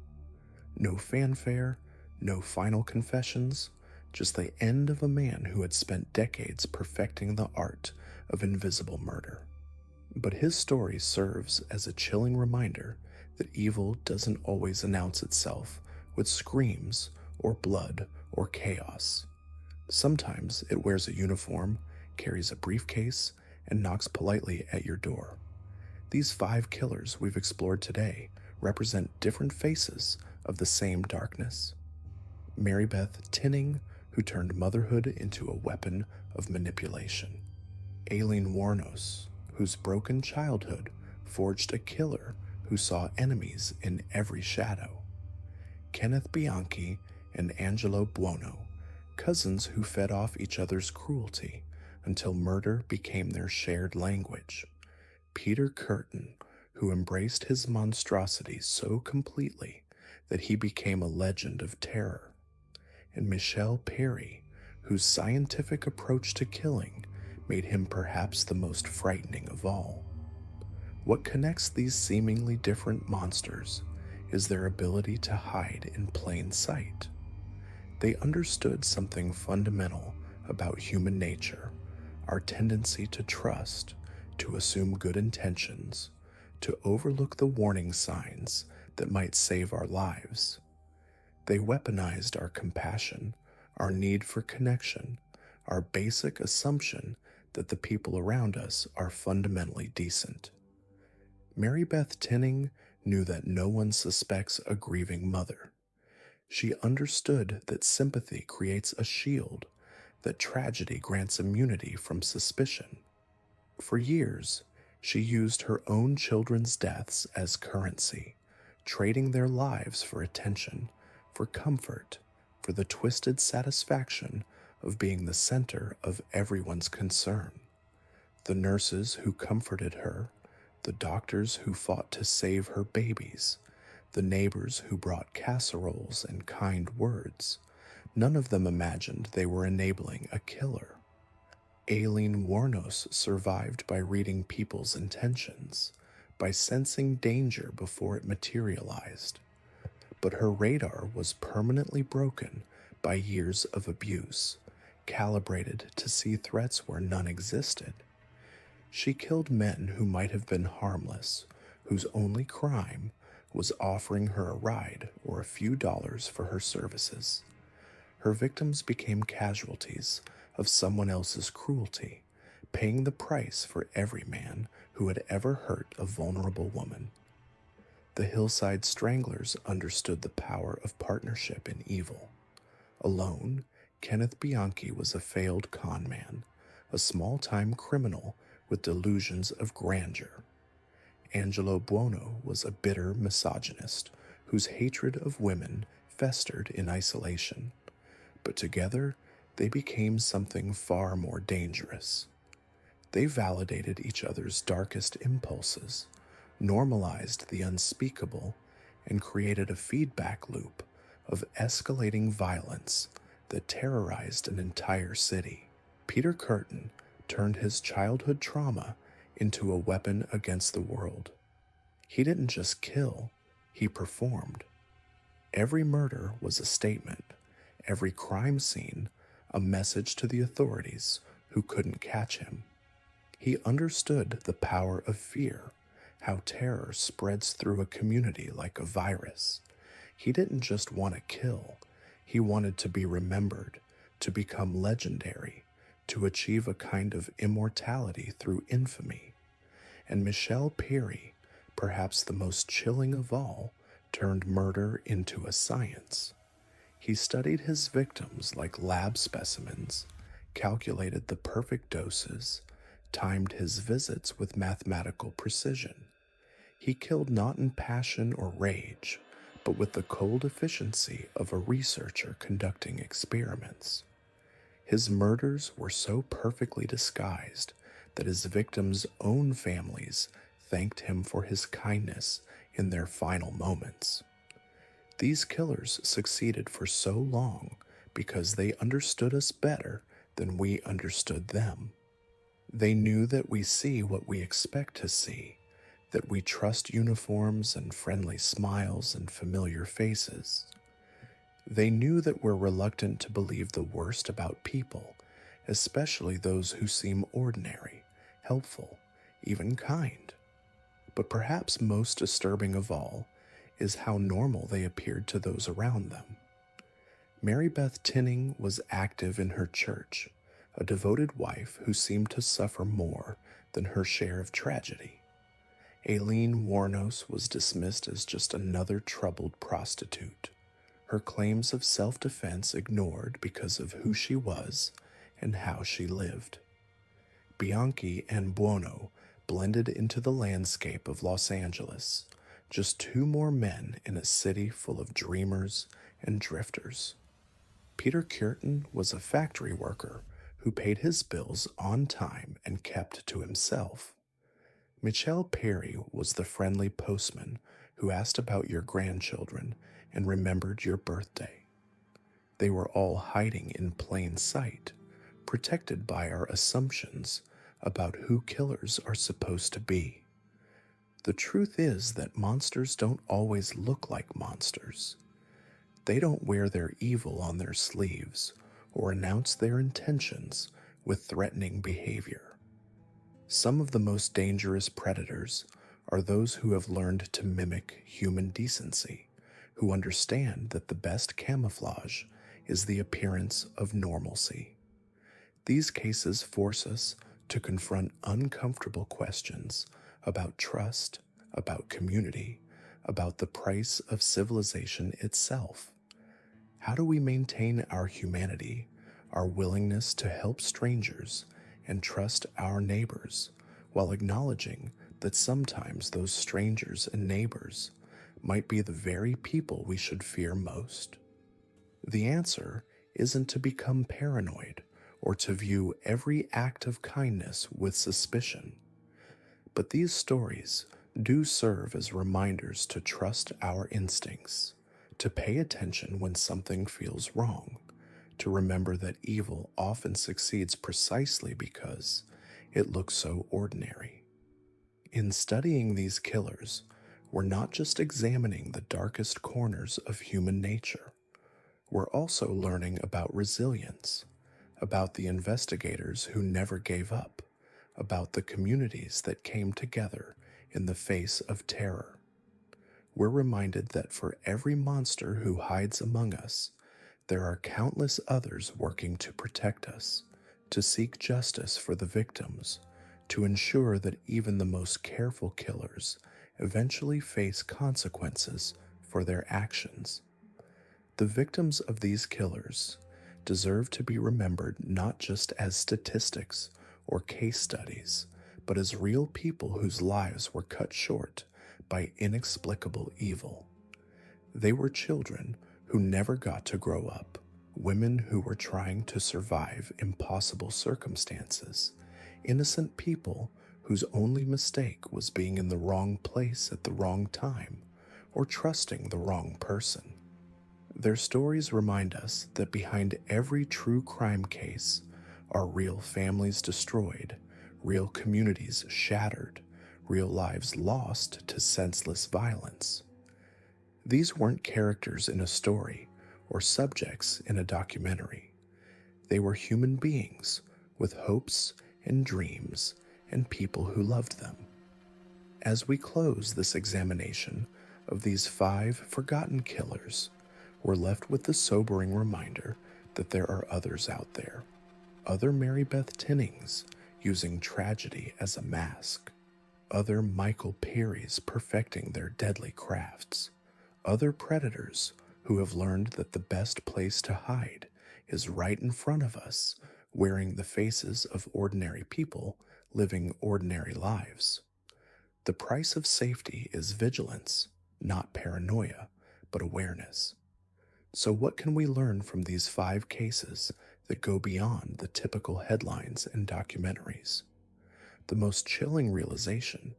No fanfare, no final confessions, just the end of a man who had spent decades perfecting the art of invisible murder. But his story serves as a chilling reminder that evil doesn't always announce itself with screams or blood or chaos. Sometimes it wears a uniform, carries a briefcase, and knocks politely at your door. These 5 killers we've explored today represent different faces of the same darkness. Mary Beth Tinning, who turned motherhood into a weapon of manipulation. Aileen Wuornos, whose broken childhood forged a killer who saw enemies in every shadow. Kenneth Bianchi and Angelo Buono, cousins who fed off each other's cruelty until murder became their shared language. Peter Curtin, who embraced his monstrosity so completely that he became a legend of terror. And Michelle Perry, whose scientific approach to killing made him perhaps the most frightening of all. What connects these seemingly different monsters is their ability to hide in plain sight. They understood something fundamental about human nature, our tendency to trust, to assume good intentions, to overlook the warning signs that might save our lives. They weaponized our compassion, our need for connection, our basic assumption that the people around us are fundamentally decent. Mary Beth Tinning knew that no one suspects a grieving mother. She understood that sympathy creates a shield, that tragedy grants immunity from suspicion. For years, she used her own children's deaths as currency, trading their lives for attention, for comfort, for the twisted satisfaction of being the center of everyone's concern. The nurses who comforted her, the doctors who fought to save her babies, the neighbors who brought casseroles and kind words, none of them imagined they were enabling a killer. Aileen Wuornos survived by reading people's intentions, by sensing danger before it materialized. But her radar was permanently broken by years of abuse, calibrated to see threats where none existed. She killed men who might have been harmless, whose only crime was offering her a ride or a few dollars for her services. Her victims became casualties of someone else's cruelty, paying the price for every man who had ever hurt a vulnerable woman. The Hillside Stranglers understood the power of partnership in evil. Alone, Kenneth Bianchi was a failed con man, a small-time criminal with delusions of grandeur. Angelo Buono was a bitter misogynist whose hatred of women festered in isolation. But together, they became something far more dangerous. They validated each other's darkest impulses, normalized the unspeakable, and created a feedback loop of escalating violence that terrorized an entire city. Peter Curtin turned his childhood trauma into a weapon against the world. He didn't just kill, he performed. Every murder was a statement, every crime scene a message to the authorities who couldn't catch him. He understood the power of fear, how terror spreads through a community like a virus. He didn't just want to kill, he wanted to be remembered, to become legendary, to achieve a kind of immortality through infamy. And Michelle Perry, perhaps the most chilling of all, turned murder into a science. He studied his victims like lab specimens, calculated the perfect doses, timed his visits with mathematical precision. He killed not in passion or rage, but with the cold efficiency of a researcher conducting experiments. His murders were so perfectly disguised that his victims' own families thanked him for his kindness in their final moments. These killers succeeded for so long because they understood us better than we understood them. They knew that we see what we expect to see, that we trust uniforms and friendly smiles and familiar faces. They knew that we're reluctant to believe the worst about people, especially those who seem ordinary, helpful, even kind. But perhaps most disturbing of all is how normal they appeared to those around them. Mary Beth Tinning was active in her church, a devoted wife who seemed to suffer more than her share of tragedy. Aileen Warnos was dismissed as just another troubled prostitute, her claims of self-defense ignored because of who she was and how she lived. Bianchi and Buono blended into the landscape of Los Angeles, just two more men in a city full of dreamers and drifters. Peter Curtin was a factory worker who paid his bills on time and kept to himself. Michelle Perry was the friendly postman who asked about your grandchildren and remembered your birthday. They were all hiding in plain sight, protected by our assumptions about who killers are supposed to be. The truth is that monsters don't always look like monsters. They don't wear their evil on their sleeves or announce their intentions with threatening behavior. Some of the most dangerous predators are those who have learned to mimic human decency, who understand that the best camouflage is the appearance of normalcy. These cases force us to confront uncomfortable questions about trust, about community, about the price of civilization itself. How do we maintain our humanity, our willingness to help strangers and trust our neighbors, while acknowledging that sometimes those strangers and neighbors might be the very people we should fear most? The answer isn't to become paranoid or to view every act of kindness with suspicion. But these stories do serve as reminders to trust our instincts, to pay attention when something feels wrong, to remember that evil often succeeds precisely because it looks so ordinary. In studying these killers, we're not just examining the darkest corners of human nature. We're also learning about resilience, about the investigators who never gave up, about the communities that came together in the face of terror. We're reminded that for every monster who hides among us, there are countless others working to protect us, to seek justice for the victims, to ensure that even the most careful killers eventually face consequences for their actions. The victims of these killers deserve to be remembered not just as statistics or case studies, but as real people whose lives were cut short by inexplicable evil. They were children who never got to grow up, women who were trying to survive impossible circumstances, innocent people whose only mistake was being in the wrong place at the wrong time or trusting the wrong person. Their stories remind us that behind every true crime case are real families destroyed, real communities shattered, real lives lost to senseless violence. These weren't characters in a story or subjects in a documentary. They were human beings with hopes and dreams and people who loved them. As we close this examination of these 5 forgotten killers, we're left with the sobering reminder that there are others out there, other Mary Beth Tinnings using tragedy as a mask, other Michael Perrys perfecting their deadly crafts, other predators who have learned that the best place to hide is right in front of us wearing the faces of ordinary people living ordinary lives. The price of safety is vigilance, not paranoia, but awareness. So, what can we learn from these 5 cases that go beyond the typical headlines and documentaries? The most chilling realization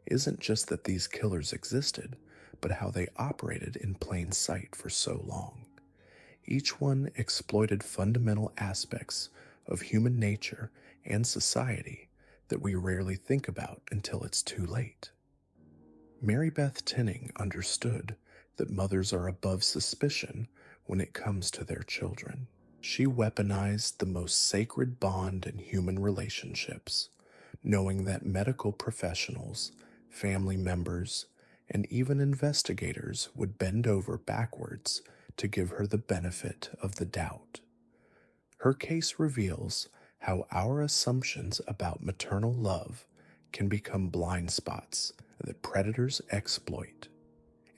isn't just that these killers existed, but how they operated in plain sight for so long. Each one exploited fundamental aspects of human nature and society that we rarely think about until it's too late. Mary Beth Tinning understood that mothers are above suspicion when it comes to their children. She weaponized the most sacred bond in human relationships, knowing that medical professionals, family members, and even investigators would bend over backwards to give her the benefit of the doubt. Her case reveals how our assumptions about maternal love can become blind spots that predators exploit.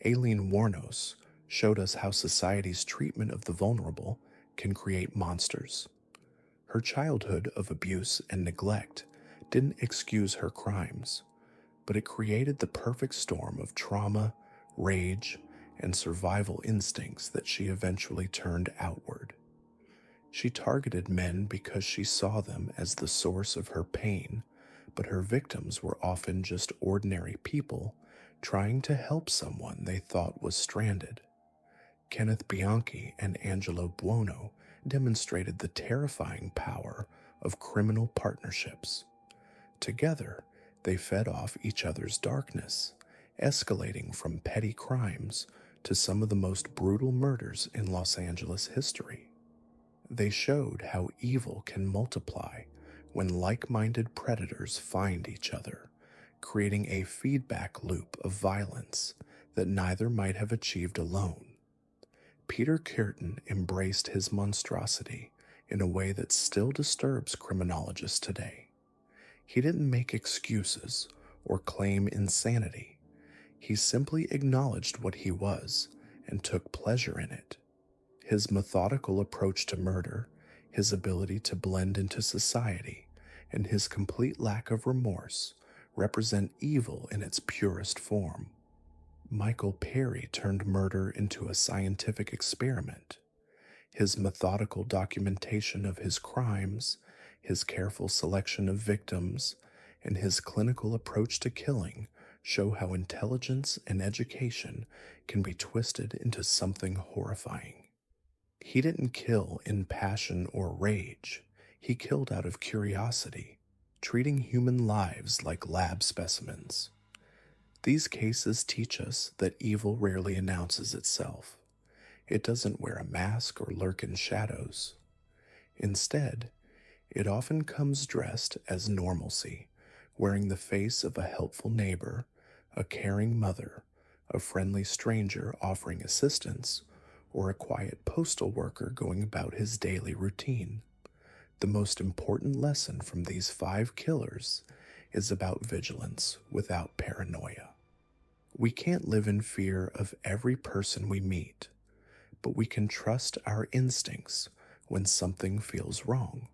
Aileen Wuornos showed us how society's treatment of the vulnerable can create monsters. Her childhood of abuse and neglect didn't excuse her crimes, but it created the perfect storm of trauma, rage, and survival instincts that she eventually turned outward. She targeted men because she saw them as the source of her pain, but her victims were often just ordinary people trying to help someone they thought was stranded. Kenneth Bianchi and Angelo Buono demonstrated the terrifying power of criminal partnerships. Together, they fed off each other's darkness, escalating from petty crimes to some of the most brutal murders in Los Angeles history. They showed how evil can multiply when like-minded predators find each other, creating a feedback loop of violence that neither might have achieved alone. Peter Kürten embraced his monstrosity in a way that still disturbs criminologists today. He didn't make excuses or claim insanity. He simply acknowledged what he was and took pleasure in it. His methodical approach to murder, his ability to blend into society, and his complete lack of remorse represent evil in its purest form. Michael Perry turned murder into a scientific experiment. His methodical documentation of his crimes, his careful selection of victims, and his clinical approach to killing show how intelligence and education can be twisted into something horrifying. He didn't kill in passion or rage. He killed out of curiosity, treating human lives like lab specimens. These cases teach us that evil rarely announces itself. It doesn't wear a mask or lurk in shadows. Instead, it often comes dressed as normalcy, wearing the face of a helpful neighbor, a caring mother, a friendly stranger offering assistance, or a quiet postal worker going about his daily routine. The most important lesson from these 5 killers is about vigilance without paranoia. We can't live in fear of every person we meet, but we can trust our instincts when something feels wrong.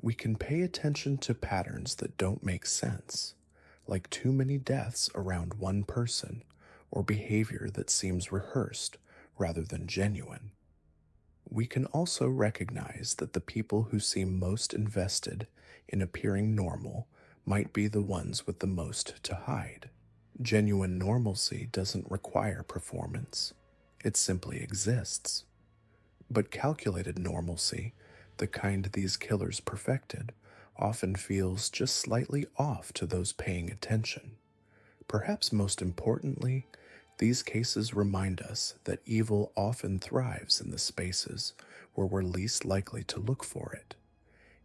We can pay attention to patterns that don't make sense, like too many deaths around one person or behavior that seems rehearsed rather than genuine. We can also recognize that the people who seem most invested in appearing normal might be the ones with the most to hide. Genuine normalcy doesn't require performance, it simply exists. But calculated normalcy, the kind these killers perfected, often feels just slightly off to those paying attention. Perhaps most importantly, these cases remind us that evil often thrives in the spaces where we're least likely to look for it.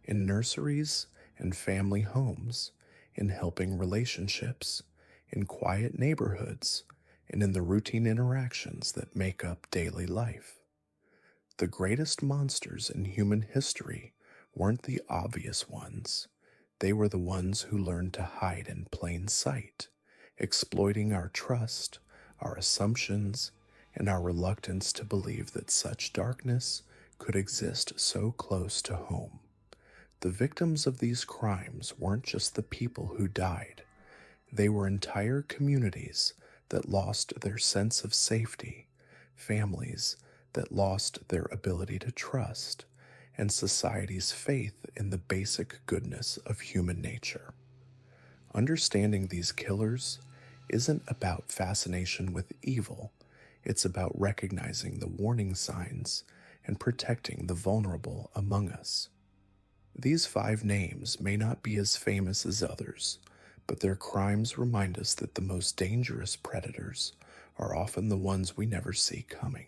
In nurseries and family homes, in helping relationships, in quiet neighborhoods, and in the routine interactions that make up daily life. The greatest monsters in human history weren't the obvious ones. They were the ones who learned to hide in plain sight, exploiting our trust, our assumptions, and our reluctance to believe that such darkness could exist so close to home. The victims of these crimes weren't just the people who died, they were entire communities that lost their sense of safety, families that lost their ability to trust, and society's faith in the basic goodness of human nature. Understanding these killers isn't about fascination with evil, it's about recognizing the warning signs and protecting the vulnerable among us. These 5 names may not be as famous as others, but their crimes remind us that the most dangerous predators are often the ones we never see coming.